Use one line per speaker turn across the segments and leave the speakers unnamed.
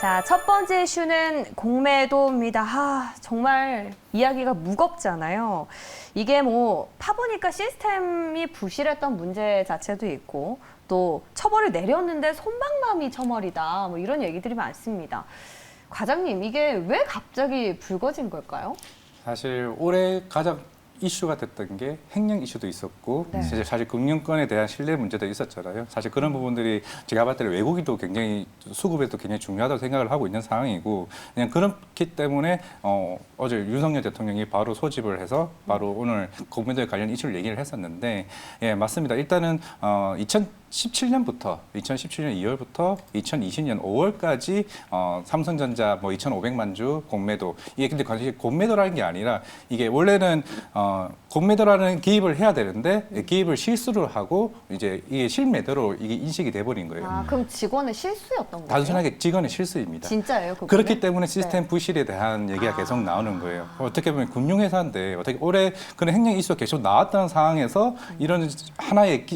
자, 첫 번째 이슈는 공매도입니다. 정말 이야기가 무겁잖아요. 이게 뭐 파보니까 시스템이 부실했던 문제 자체도 있고 또 처벌을 내렸는데 손방망이 처벌이다. 뭐 이런 얘기들이 많습니다. 과장님, 이게 왜 갑자기 불거진 걸까요?
사실 올해 가장 이슈가 됐던 게 횡령 이슈도 있었고
네.
사실 금융권에 대한 신뢰 문제도 있었잖아요. 사실 그런 부분들이 제가 봤을 때 외국인도 굉장히 수급에도 굉장히 중요하다고 생각을 하고 있는 상황이고 그냥 그렇기 때문에 어제 윤석열 대통령이 바로 소집을 해서 바로 오늘 공매도에 관련 이슈를 얘기를 했었는데 예, 맞습니다. 일단은 2017년부터 2월부터 2020년 5월까지 삼성전자 뭐 2,500만 주 공매도 이게 근데 사실 공매도라는 게 아니라 이게 원래는 공매도라는 기입을 해야 되는데 기입을 실수를 하고 이제 이게 실매도로 이게 인식이 돼버린 거예요.
그럼 직원의 실수였던 거예요?
단순하게 직원의 실수입니다.
진짜예요? 그거는?
그렇기 때문에 시스템 부실에 대한 얘기가 계속 나오는 거예요. 어떻게 보면 금융회사인데 어떻게 올해 그런 횡령 이슈가 계속 나왔던 상황에서 이런 하나의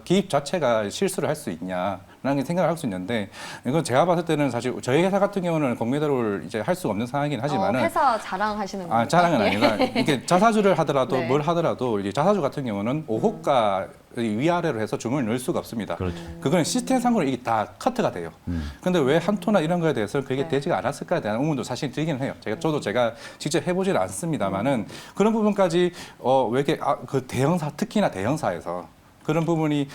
기입 자체가 실수를 할 수 있냐라는 생각을 할 수 있는데 이건 제가 봤을 때는 사실 저희 회사 같은 경우는 공매도를 이제 할 수가 없는 상황이긴 하지만은
회사 자랑하시는 거예요?
자랑은 아니라 이게 자사주를 하더라도
네.
뭘 하더라도 이제 자사주 같은 경우는 5호가 위아래로 해서 주문을 넣을 수가 없습니다.
그렇죠.
그거는 시스템상으로 이게 다 커트가 돼요. 근데 왜 한토나 이런 거에 대해서 그게
네.
되지가 않았을까에 대한 의문도 사실 들기는 해요. 저도 제가 직접 해보지는 않습니다만은 그런 부분까지 왜 이렇게 그 대형사 특히나 대형사에서 그런 부분이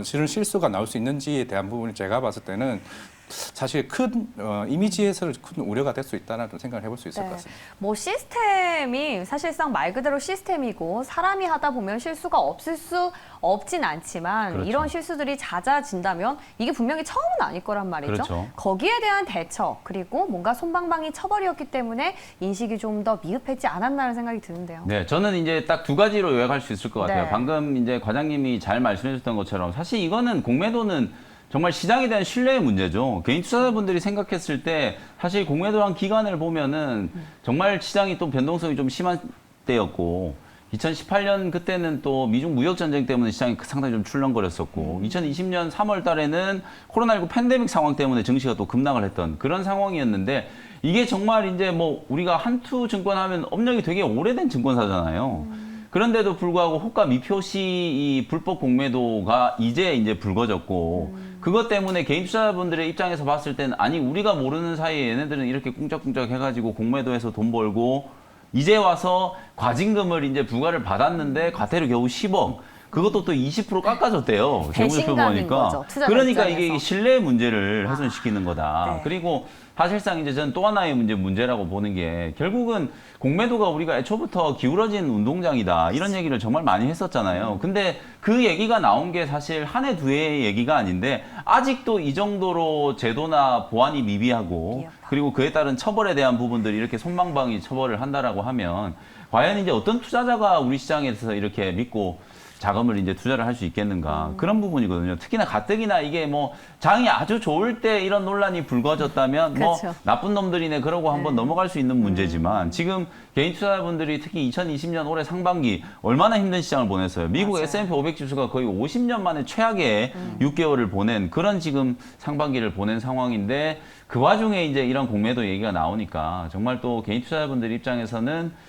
실은 실수가 나올 수 있는지에 대한 부분을 제가 봤을 때는 사실 큰 이미지에서 큰 우려가 될 수 있다는 생각을 해볼 수 있을 것 같습니다.
뭐 시스템이 사실상 말 그대로 시스템이고 사람이 하다 보면 실수가 없을 수 없진 않지만
그렇죠.
이런 실수들이 잦아진다면 이게 분명히 처음은 아닐 거란 말이죠.
그렇죠.
거기에 대한 대처 그리고 뭔가 손방망이 처벌이었기 때문에 인식이 좀 더 미흡했지 않았나라는 생각이 드는데요.
네, 저는 이제 딱 두 가지로 요약할 수 있을 것 같아요.
네.
방금 이제 과장님이 잘 말씀해 주셨던 것처럼 사실 이거는 공매도는 정말 시장에 대한 신뢰의 문제죠. 개인 투자자분들이 생각했을 때 사실 공매도란 기간을 보면은 정말 시장이 또 변동성이 좀 심한 때였고 2018년 그때는 또 미중 무역 전쟁 때문에 시장이 상당히 좀 출렁거렸었고 2020년 3월 달에는 코로나19 팬데믹 상황 때문에 증시가 또 급락을 했던 그런 상황이었는데 이게 정말 이제 뭐 우리가 한투 증권 하면 업력이 되게 오래된 증권사잖아요. 그런데도 불구하고 호가 미표시 이 불법 공매도가 이제 불거졌고 그것 때문에 개인 투자자분들의 입장에서 봤을 때는 아니 우리가 모르는 사이에 얘네들은 이렇게 꿍짝꿍짝 해가지고 공매도해서 돈 벌고 이제 와서 과징금을 이제 부과를 받았는데 과태료 겨우 10억 그것도 또 20% 깎아줬대요. 재무제표
배신감인
보니까.
거죠, 투자자
그러니까
입장에서.
이게 신뢰의 문제를 훼손시키는 거다.
네.
그리고 사실상 이제 저는 또 하나의 문제라고 보는 게 결국은 공매도가 우리가 애초부터 기울어진 운동장이다. 이런 얘기를 정말 많이 했었잖아요. 근데 그 얘기가 나온 게 사실 한 해 두 해의 얘기가 아닌데 아직도 이 정도로 제도나 보안이 미비하고 그리고 그에 따른 처벌에 대한 부분들이 이렇게 손방망이 처벌을 한다라고 하면 과연 이제 어떤 투자자가 우리 시장에서 이렇게 믿고 자금을 이제 투자를 할 수 있겠는가 그런 부분이거든요. 특히나 가뜩이나 이게 뭐 장이 아주 좋을 때 이런 논란이 불거졌다면 뭐
그렇죠.
나쁜 놈들이네 그러고 한번 넘어갈 수 있는 문제지만 지금 개인 투자자분들이 특히 2020년 올해 상반기 얼마나 힘든 시장을 보냈어요. 미국
맞아요.
S&P 500 지수가 거의 50년 만에 최악의 6개월을 보낸 그런 지금 상반기를 보낸 상황인데 그 와중에 이제 이런 공매도 얘기가 나오니까 정말 또 개인 투자자분들 입장에서는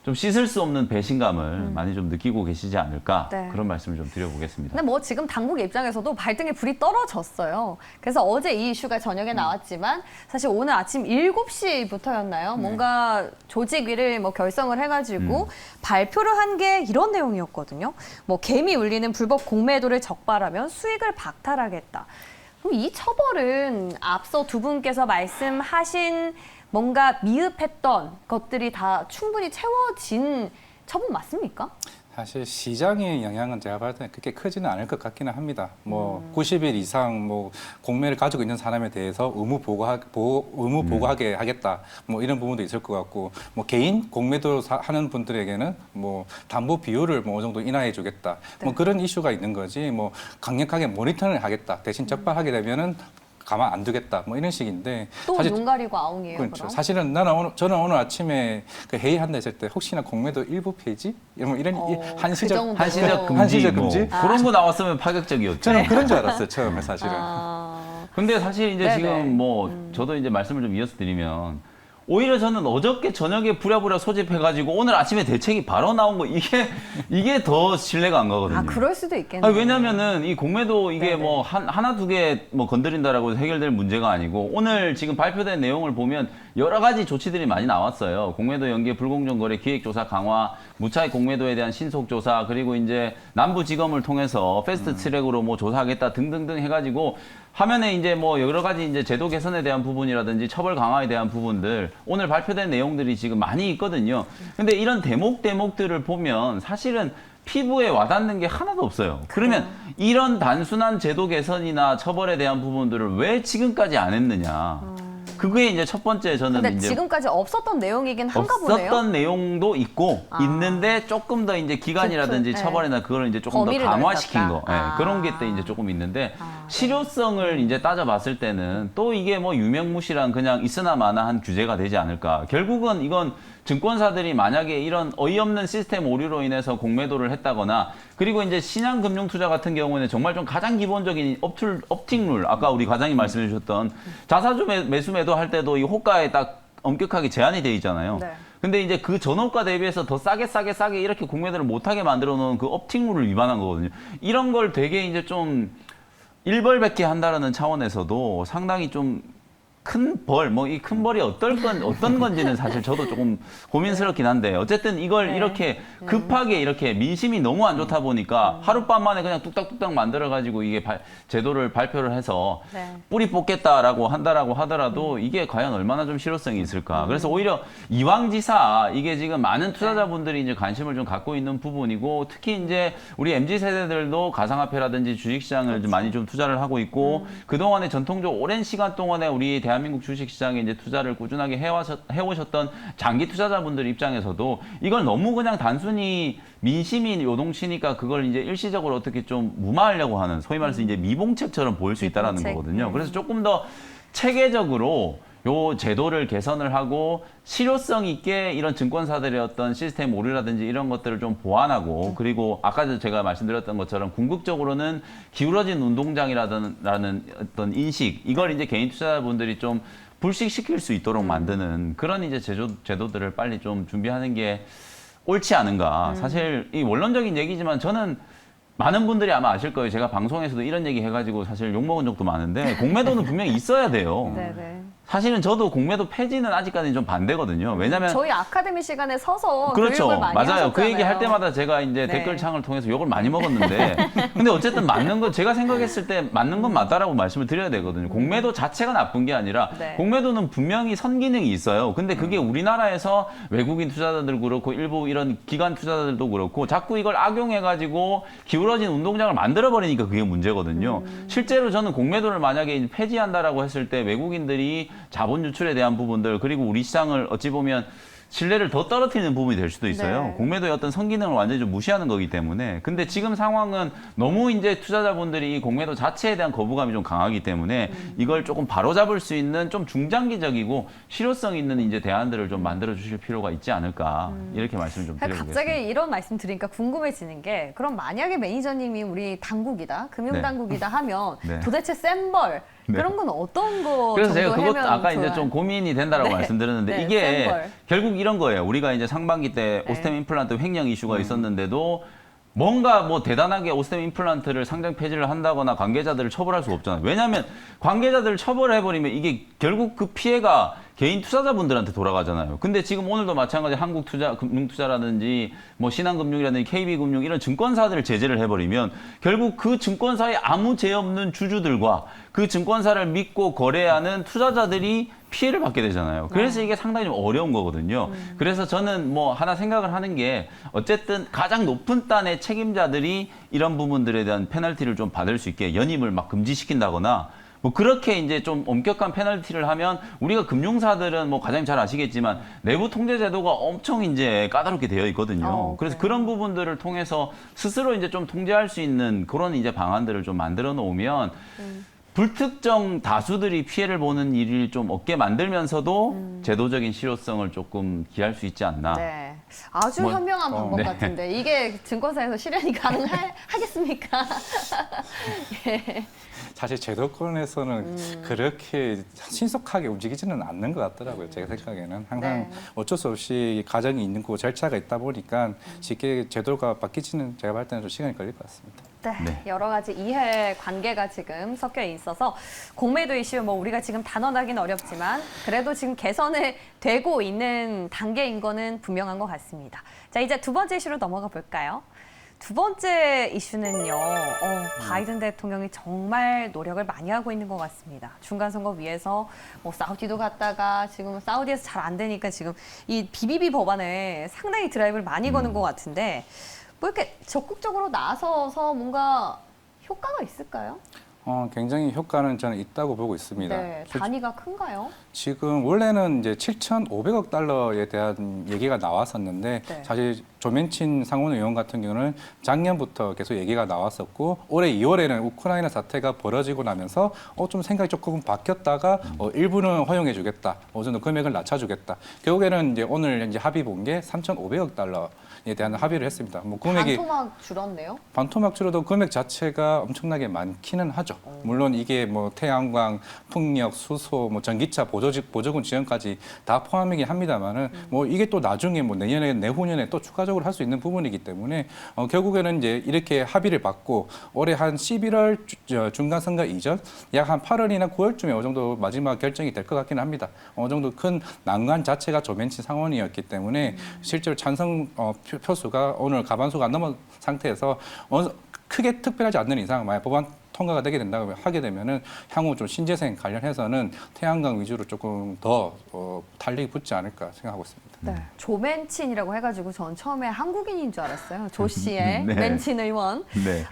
좀 씻을 수 없는 배신감을 많이 좀 느끼고 계시지 않을까
네.
그런 말씀을 좀 드려보겠습니다.
근데 뭐 지금 당국 입장에서도 발등에 불이 떨어졌어요. 그래서 어제 이 이슈가 저녁에 나왔지만 사실 오늘 아침 7시부터였나요? 뭔가 조직위를 뭐 결성을 해가지고 발표를 한 게 이런 내용이었거든요. 뭐 개미 울리는 불법 공매도를 적발하면 수익을 박탈하겠다. 그럼 이 처벌은 앞서 두 분께서 말씀하신 뭔가 미흡했던 것들이 다 충분히 채워진 처분 맞습니까?
사실 시장의 영향은 제가 봤을 때는 그렇게 크지는 않을 것 같기는 합니다. 뭐 90일 이상 뭐 공매를 가지고 있는 사람에 대해서 의무 보고하게 하겠다. 뭐 이런 부분도 있을 것 같고 뭐 개인 공매도 하는 분들에게는 뭐 담보 비율을 뭐 어느 정도 인하해 주겠다. 뭐 그런 이슈가 있는 거지. 뭐 강력하게 모니터링을 하겠다. 대신 적발하게 되면은 가만 안 두겠다. 뭐 이런 식인데
또
사실
눈 가리고 아웅이에요.
그렇죠.
그럼?
사실은 저는 오늘 아침에 그 회의한다 했을 때 혹시나 공매도 일부 폐지? 이런 한시적
정도로.
한시적 금지,
한시적
뭐
금지?
그런 거 나왔으면 파격적이었죠.
저는 그런 줄 알았어요. 처음에 사실은.
근데 사실 이제
네네.
지금 뭐 저도 이제 말씀을 좀 이어서 드리면 오히려 저는 어저께 저녁에 부랴부랴 소집해가지고 오늘 아침에 대책이 바로 나온 거 이게 더 신뢰가 안 가거든요.
아, 그럴 수도 있겠네요.
아니, 왜냐면은 이 공매도 이게
네네.
뭐 하나 두 개 뭐 건드린다라고 해서 해결될 문제가 아니고 오늘 지금 발표된 내용을 보면 여러 가지 조치들이 많이 나왔어요. 공매도 연계 불공정 거래 기획 조사 강화, 무차익 공매도에 대한 신속 조사, 그리고 이제 남부지검을 통해서 패스트 트랙으로 뭐 조사하겠다 등등등 해가지고 화면에 이제 뭐 여러 가지 이제 제도 개선에 대한 부분이라든지 처벌 강화에 대한 부분들 오늘 발표된 내용들이 지금 많이 있거든요. 근데 이런 대목들을 보면 사실은 피부에 와닿는 게 하나도 없어요. 그러면 이런 단순한 제도 개선이나 처벌에 대한 부분들을 왜 지금까지 안 했느냐. 그게 이제 첫 번째 저는
근데
이제
지금까지 없었던 내용이긴 한가 보네요.
없었던 내용도 있고 있는데 조금 더 이제 기간이라든지
네.
처벌이나 그걸 이제 조금 더
범위를
강화시킨
넓혔다.
거 그런 게 때 이제 조금 있는데
네.
실효성을 이제 따져봤을 때는 또 이게 뭐 유명무실한 그냥 있으나 마나한 규제가 되지 않을까. 결국은 이건 증권사들이 만약에 이런 어이없는 시스템 오류로 인해서 공매도를 했다거나 그리고 이제 신한금융투자 같은 경우는 정말 좀 가장 기본적인 업팅룰 아까 우리 과장님 말씀해 주셨던 자사주 매수 매도할 때도 이 호가에 딱 엄격하게 제한이 돼 있잖아요.
네.
근데 이제 그 전호가 대비해서 더 싸게 이렇게 공매도를 못하게 만들어 놓은 그 업팅룰을 위반한 거거든요. 이런 걸 되게 이제 좀 일벌백계 한다라는 차원에서도 상당히 좀 큰 벌, 뭐 이 큰 벌이 어떤 건지는 사실 저도 조금 고민스럽긴 한데 어쨌든 이걸
네.
이렇게 급하게 이렇게 민심이 너무 안 좋다 보니까 하룻밤 만에 그냥 뚝딱뚝딱 만들어가지고 이게 제도를 발표를 해서
네.
뿌리 뽑겠다라고 한다라고 하더라도 이게 과연 얼마나 좀 실효성이 있을까. 그래서 오히려 이왕지사 이게 지금 많은 투자자분들이 이제 관심을 좀 갖고 있는 부분이고 특히 이제 우리 MZ 세대들도 가상화폐라든지 주식시장을 좀 많이 좀 투자를 하고 있고 그동안에 전통적으로 오랜 시간 동안에 우리 대한민국 주식시장에 이제 투자를 꾸준하게 해오셨던 장기 투자자분들 입장에서도 이걸 너무 그냥 단순히 민심이 요동치니까 그걸 이제 일시적으로 어떻게 좀 무마하려고 하는 소위 말해서 이제 미봉책처럼 보일 수 있다라는
미봉책.
거거든요. 그래서 조금 더 체계적으로 요 제도를 개선을 하고 실효성 있게 이런 증권사들의 어떤 시스템 오류라든지 이런 것들을 좀 보완하고 그리고 아까 제가 말씀드렸던 것처럼 궁극적으로는 기울어진 운동장이라는 어떤 인식 이걸 이제 개인 투자자분들이 좀 불식시킬 수 있도록 만드는 그런 이제 제도들을 빨리 좀 준비하는 게 옳지 않은가. 사실 이 원론적인 얘기지만 저는 많은 분들이 아마 아실 거예요. 제가 방송에서도 이런 얘기 해가지고 사실 욕먹은 적도 많은데 공매도는 분명히 있어야 돼요.
네네.
사실은 저도 공매도 폐지는 아직까지는 좀 반대거든요. 왜냐면
저희 아카데미 시간에 서서
그렇죠.
교육을 많이
맞아요.
하셨잖아요.
그 얘기 할 때마다 제가 이제
네.
댓글창을 통해서 욕을 많이 먹었는데 근데 어쨌든 맞는 건 제가 생각했을 때 맞는 건 맞다라고 말씀을 드려야 되거든요. 공매도 자체가 나쁜 게 아니라
네.
공매도는 분명히 선기능이 있어요. 근데 그게 우리나라에서 외국인 투자자들 그렇고 일부 이런 기관 투자자들도 그렇고 자꾸 이걸 악용해가지고 기울어진 운동장을 만들어버리니까 그게 문제거든요. 실제로 저는 공매도를 만약에 폐지한다라고 했을 때 외국인들이 자본 유출에 대한 부분들 그리고 우리 시장을 어찌 보면 신뢰를 더 떨어뜨리는 부분이 될 수도 있어요.
네.
공매도의 어떤 선기능을 완전히 좀 무시하는 거기 때문에. 근데 지금 상황은 너무 이제 투자자분들이 이 공매도 자체에 대한 거부감이 좀 강하기 때문에 이걸 조금 바로잡을 수 있는 좀 중장기적이고 실효성 있는 이제 대안들을 좀 만들어 주실 필요가 있지 않을까. 이렇게 말씀을 좀 드려보겠습니다.
갑자기 이런 말씀 드리니까 궁금해지는 게 그럼 만약에 매니저님이 우리 당국이다, 금융당국이다 하면
네.
도대체 센 벌
네.
그런 건 어떤 거
그래서 제가
정도
그것도
하면
아까
좋아요?
이제 좀 고민이 된다라고
네.
말씀드렸는데
네,
이게
센 벌.
결국 이런 거예요. 우리가 이제 상반기 때
네.
오스템 임플란트 횡령 이슈가 있었는데도 뭔가 뭐 대단하게 오스템 임플란트를 상장 폐지를 한다거나 관계자들을 처벌할 수가 없잖아요. 왜냐하면 관계자들을 처벌해버리면 이게 결국 그 피해가 개인 투자자분들한테 돌아가잖아요. 근데 지금 오늘도 마찬가지 한국금융투자라든지 뭐 신한금융이라든지 KB금융 이런 증권사들을 제재를 해버리면 결국 그 증권사에 아무 죄 없는 주주들과 그 증권사를 믿고 거래하는 투자자들이 피해를 받게 되잖아요. 그래서 이게 상당히 좀 어려운 거거든요. 그래서 저는 뭐 하나 생각을 하는 게 어쨌든 가장 높은 단의 책임자들이 이런 부분들에 대한 페널티를 좀 받을 수 있게 연임을 막 금지시킨다거나 뭐 그렇게 이제 좀 엄격한 페널티를 하면 우리가 금융사들은 뭐 과장님 잘 아시겠지만 내부 통제 제도가 엄청 이제 까다롭게 되어 있거든요. 그래서
네.
그런 부분들을 통해서 스스로 이제 좀 통제할 수 있는 그런 이제 방안들을 좀 만들어 놓으면 불특정 다수들이 피해를 보는 일을 좀 없게 만들면서도 제도적인 실효성을 조금 기할 수 있지 않나.
네. 아주
뭐,
현명한 방법
네.
같은데 이게 증권사에서 실현이 가능하겠습니까? 예.
사실 제도권에서는 그렇게 신속하게 움직이지는 않는 것 같더라고요. 제가 생각에는 항상
네.
어쩔 수 없이 과정이 있는 거고 절차가 있다 보니까 쉽게 제도가 바뀌지는 제가 볼 때는 좀 시간이 걸릴 것 같습니다.
네,
네.
여러 가지 이해 관계가 지금 섞여 있어서 공매도 이슈 뭐 우리가 지금 단언하기는 어렵지만 그래도 지금 개선이 되고 있는 단계인 거는 분명한 것 같습니다. 자, 이제 두 번째 이슈로 넘어가 볼까요? 두 번째 이슈는요, 바이든 대통령이 정말 노력을 많이 하고 있는 것 같습니다. 중간선거 위해서 뭐 사우디도 갔다가 지금 사우디에서 잘 안 되니까 지금 이 BBB 법안에 상당히 드라이브를 많이 거는 것 같은데 뭐 이렇게 적극적으로 나서서 뭔가 효과가 있을까요?
굉장히 효과는 저는 있다고 보고 있습니다.
네, 단위가 큰가요?
지금 원래는 이제 7,500억 달러에 대한 얘기가 나왔었는데
네.
사실 조멘친 상원 의원 같은 경우는 작년부터 계속 얘기가 나왔었고 올해 2월에는 우크라이나 사태가 벌어지고 나면서 좀 생각이 조금 바뀌었다가 일부는 허용해주겠다, 어느 정도 금액을 낮춰주겠다. 결국에는 이제 오늘 이제 합의 본 게 3,500억 달러에 대한 합의를 했습니다. 뭐 금액이
반토막 줄었네요.
반토막 줄어도 금액 자체가 엄청나게 많기는 하죠. 물론 이게 뭐 태양광, 풍력, 수소, 뭐 전기차 보조금 지원까지 다 포함이긴 합니다만은 뭐 이게 또 나중에 뭐 내년에 내후년에 또 추가적으로 할 수 있는 부분이기 때문에 결국에는 이제 이렇게 합의를 받고 올해 한 11월 중간 선거 이전 약 한 8월이나 9월쯤에 어느 정도 마지막 결정이 될 것 같기는 합니다. 어느 정도 큰 난관 자체가 조멘치 상원이었기 때문에 실제로 찬성 표수가 오늘 과반수가 안 넘은 상태에서 크게 특별하지 않는 이상 만약 법안 통과가 되게 된다고 하게 되면은 향후 좀 신재생 관련해서는 태양광 위주로 조금 더 탄력이 붙지 않을까 생각하고 있습니다.
네, 조맨친이라고 해가지고 전 처음에 한국인인 줄 알았어요. 조 씨의
네.
맨친 의원.
네.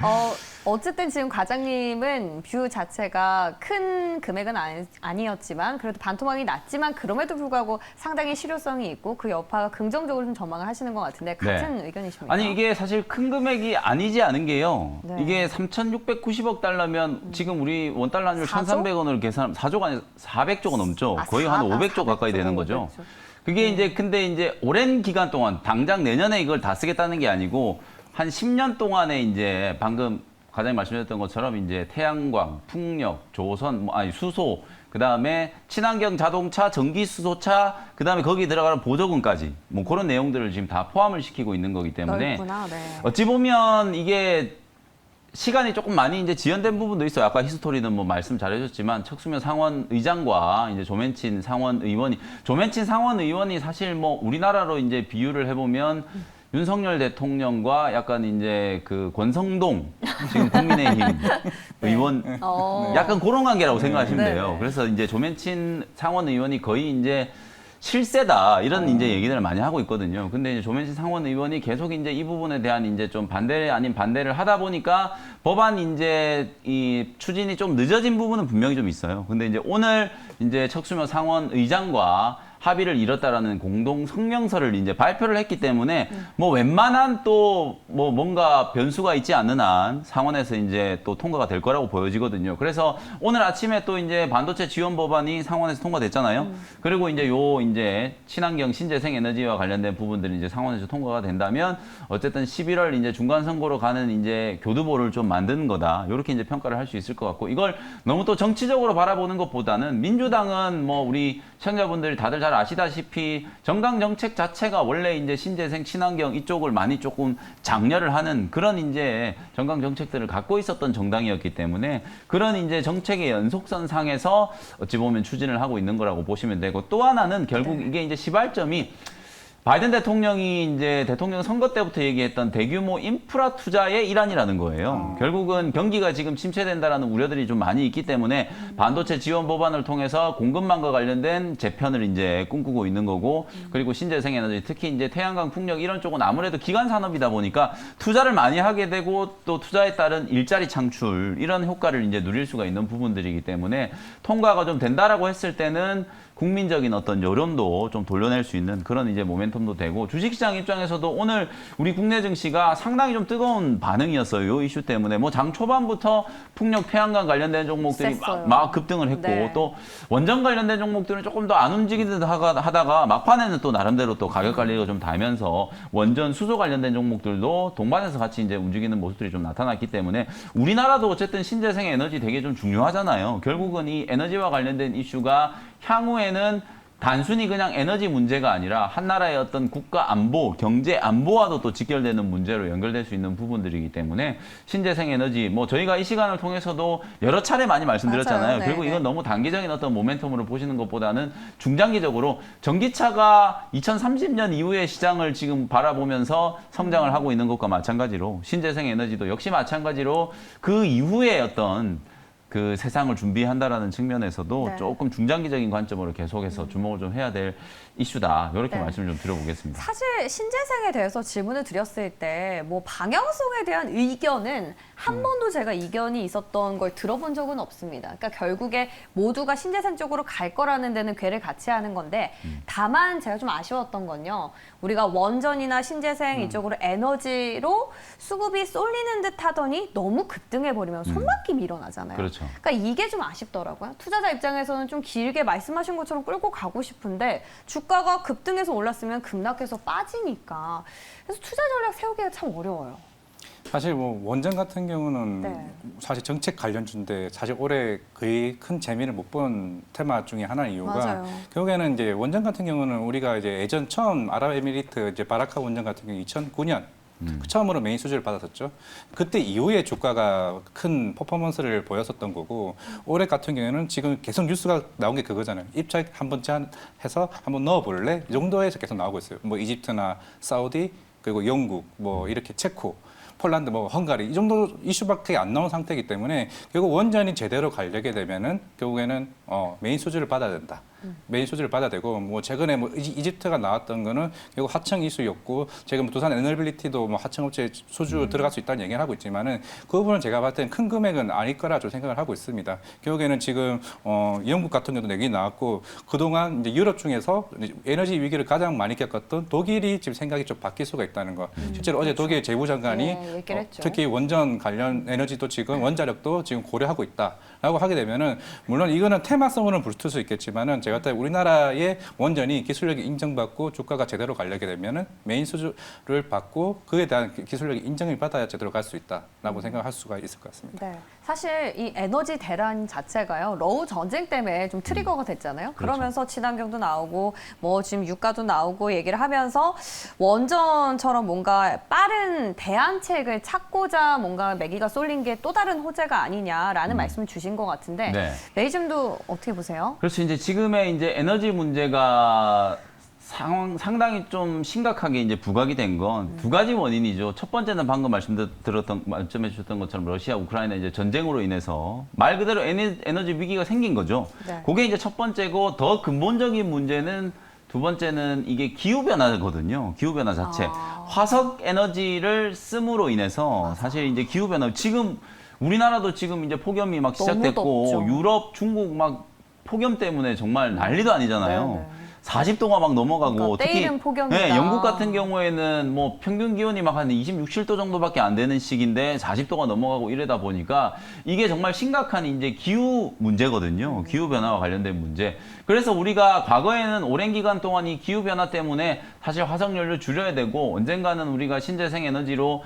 어쨌든 지금 과장님은 뷰 자체가 큰 금액은 아니었지만 그래도 반토막이 낮지만 그럼에도 불구하고 상당히 실효성이 있고 그 여파가 긍정적으로 좀 전망을 하시는 것 같은데 같은 의견이십니까?
아니 이게 사실 큰 금액이 아니지 않은 게요.
네.
이게 3,690억 달러면 지금 우리 원달러 환율
4조?
1,300원으로 계산하면 4조가 아니라 400조가 넘죠.
아,
거의 한 500조 가까이 되는 거죠. 그게 이제 근데 이제 오랜 기간 동안 당장 내년에 이걸 다 쓰겠다는 게 아니고 한 10년 동안에 이제 방금 과장님 말씀하셨던 것처럼 이제 태양광, 풍력, 조선, 수소, 그다음에 친환경 자동차, 전기 수소차, 그다음에 거기 들어가는 보조금까지 뭐 그런 내용들을 지금 다 포함을 시키고 있는 거기 때문에
넓구나, 네.
어찌 보면 이게 시간이 조금 많이 이제 지연된 부분도 있어요. 아까 히스토리는 뭐 말씀 잘해줬지만 척수면 상원 의장과 이제 조멘친 상원 의원이 사실 뭐 우리나라로 이제 비유를 해보면 윤석열 대통령과 약간 이제 그 권성동 지금 국민의힘 의원 약간 그런 관계라고 생각하시면
네.
돼요. 그래서 이제 조멘친 상원 의원이 거의 이제 실세다 이런 이제 얘기들을 많이 하고 있거든요. 근데 이제 조men신 상원 의원이 계속 이제 이 부분에 대한 이제 좀 반대 아닌 반대를 하다 보니까 법안 이제 이 추진이 좀 늦어진 부분은 분명히 좀 있어요. 근데 이제 오늘 이제 척수면 상원 의장과 합의를 이뤘다라는 공동 성명서를 이제 발표를 했기 때문에 뭐 웬만한 또 뭐 뭔가 변수가 있지 않는 한 상원에서 이제 또 통과가 될 거라고 보여지거든요. 그래서 오늘 아침에 또 이제 반도체 지원 법안이 상원에서 통과됐잖아요. 그리고 이제 이제 친환경 신재생 에너지와 관련된 부분들이 이제 상원에서 통과가 된다면 어쨌든 11월 이제 중간 선거로 가는 이제 교두보를 좀 만드는 거다. 이렇게 이제 평가를 할 수 있을 것 같고 이걸 너무 또 정치적으로 바라보는 것보다는 민주당은 뭐 우리 시청자분들이 다들 잘 아시다시피 정강 정책 자체가 원래 이제 신재생 친환경 이쪽을 많이 조금 장려를 하는 그런 이제 정강 정책들을 갖고 있었던 정당이었기 때문에 그런 이제 정책의 연속선 상에서 어찌 보면 추진을 하고 있는 거라고 보시면 되고 또 하나는 결국 이게 이제 시발점이 바이든 대통령이 이제 대통령 선거 때부터 얘기했던 대규모 인프라 투자의 일환이라는 거예요. 결국은 경기가 지금 침체된다라는 우려들이 좀 많이 있기 때문에 반도체 지원 법안을 통해서 공급망과 관련된 재편을 이제 꿈꾸고 있는 거고 그리고 신재생 에너지 특히 이제 태양광, 풍력 이런 쪽은 아무래도 기간 산업이다 보니까 투자를 많이 하게 되고 또 투자에 따른 일자리 창출 이런 효과를 이제 누릴 수가 있는 부분들이기 때문에 통과가 좀 된다라고 했을 때는 국민적인 어떤 여론도 좀 돌려낼 수 있는 그런 이제 모멘텀도 되고 주식시장 입장에서도 오늘 우리 국내 증시가 상당히 좀 뜨거운 반응이었어요. 이 이슈 때문에 뭐 장 초반부터 풍력 태양광 관련된 종목들이
셌어요.
막 급등을 했고
네.
또 원전 관련된 종목들은 조금 더 안 움직이듯 하다가 막판에는 또 나름대로 또 가격 관리가 좀 달면서 원전 수소 관련된 종목들도 동반해서 같이 이제 움직이는 모습들이 좀 나타났기 때문에 우리나라도 어쨌든 신재생 에너지 되게 좀 중요하잖아요. 결국은 이 에너지와 관련된 이슈가 향후에는 단순히 그냥 에너지 문제가 아니라 한 나라의 어떤 국가 안보, 경제 안보와도 또 직결되는 문제로 연결될 수 있는 부분들이기 때문에 신재생 에너지 뭐 저희가 이 시간을 통해서도 여러 차례 많이 말씀드렸잖아요.
맞아요. 네,
결국
네.
이건 너무 단기적인 어떤 모멘텀으로 보시는 것보다는 중장기적으로 전기차가 2030년 이후의 시장을 지금 바라보면서 성장을 하고 있는 것과 마찬가지로 신재생 에너지도 역시 마찬가지로 그 이후에 어떤 그 세상을 준비한다라는 측면에서도
네.
조금 중장기적인 관점으로 계속해서 주목을 좀 해야 될 이슈다. 이렇게
네.
말씀을 좀 드려보겠습니다.
사실 신재생에 대해서 질문을 드렸을 때 뭐 방향성에 대한 의견은 한 번도 제가 이견이 있었던 걸 들어본 적은 없습니다. 그러니까 결국에 모두가 신재생 쪽으로 갈 거라는 데는 궤를 같이 하는 건데 다만 제가 좀 아쉬웠던 건요. 우리가 원전이나 신재생 이쪽으로 에너지로 수급이 쏠리는 듯 하더니 너무 급등해버리면 손바뀜이 일어나잖아요.
그렇죠.
그러니까 이게 좀 아쉽더라고요. 투자자 입장에서는 좀 길게 말씀하신 것처럼 끌고 가고 싶은데 주가가 급등해서 올랐으면 급락해서 빠지니까 그래서 투자 전략 세우기가 참 어려워요.
사실 뭐 원전 같은 경우는
네.
사실 정책 관련주인데 사실 올해 거의 큰 재미를 못 본 테마 중에 하나의 이유가
맞아요.
결국에는 이제 원전 같은 경우는 우리가 이제 예전 처음 아랍에미리트 이제 바라카 원전 같은 경우 2009년 처음으로 메인 수주를 받았었죠. 그때 이후에 주가가 큰 퍼포먼스를 보였었던 거고 올해 같은 경우에는 지금 계속 뉴스가 나온 게 그거잖아요. 입찰 한번 제안해서 한번 넣어볼래? 이 정도에서 계속 나오고 있어요. 뭐 이집트나 사우디 그리고 영국 뭐 이렇게 체코 폴란드, 뭐 헝가리 이 정도 이슈밖에 안 나온 상태이기 때문에 결국 원전이 제대로 가려게 되면은 결국에는 메인 수주를 받아야 된다. 메인 수주를 받아야 되고 뭐 최근에 뭐 이집트가 나왔던 거는 결국 하청 이슈였고 지금 두산 에너빌리티도 뭐 하청업체 수주 들어갈 수 있다는 얘기를 하고 있지만은 그 부분은 제가 봤을 때는 큰 금액은 아닐 거라 좀 생각을 하고 있습니다. 결국에는 지금 영국 같은 경우도 얘기 나왔고 그동안 이제 유럽 중에서 에너지 위기를 가장 많이 겪었던 독일이 지금 생각이 좀 바뀔 수가 있다는 거. 실제로 어제 독일 재무장관이
네, 얘기를 했죠.
특히 원전 관련 에너지도 지금 원자력도 지금 고려하고 있다라고 하게 되면은 물론 이거는 테마성으로는 붙을 수 있겠지만은 제가 볼 때 우리나라의 원전이 기술력이 인정받고 주가가 제대로 가려게 되면은 메인 수주를 받고 그에 대한 기술력이 인정을 받아야 제대로 갈 수 있다라고 생각할 수가 있을 것 같습니다.
네. 사실 이 에너지 대란 자체가요. 러우 전쟁 때문에 좀 트리거가 됐잖아요. 그러면서 친환경도 나오고 뭐 지금 유가도 나오고 얘기를 하면서 원전처럼 뭔가 빠른 대안책을 찾고자 뭔가 매기가 쏠린 게 또 다른 호재가 아니냐라는 말씀을 주신 것 같은데
네.
메이즘도 어떻게 보세요?
그렇죠. 이제 지금의 이제 에너지 문제가 상당히 좀 심각하게 이제 부각이 된 건 두 가지 원인이죠. 첫 번째는 방금 말씀해 주셨던 것처럼 러시아 우크라이나 이제 전쟁으로 인해서 말 그대로 에너지 위기가 생긴 거죠.
네.
그게 이제 첫 번째고 더 근본적인 문제는 두 번째는 이게 기후변화거든요. 기후변화 자체. 화석 에너지를 씀으로 인해서 사실 이제 기후변화, 지금 우리나라도 지금 이제 폭염이 막
너무
시작됐고
덥죠.
유럽, 중국 막 폭염 때문에 정말 난리도 아니잖아요.
네, 네.
40도가 막 넘어가고
그러니까 때이른 폭염이다.
네, 영국 같은 경우에는 뭐 평균 기온이 막 한 26, 7도 정도밖에 안 되는 시기인데 40도가 넘어가고 이러다 보니까 이게 정말 심각한 이제 기후 문제거든요. 기후 변화와 관련된 문제. 그래서 우리가 과거에는 오랜 기간 동안 이 기후 변화 때문에 사실 화석 연료 줄여야 되고 언젠가는 우리가 신재생 에너지로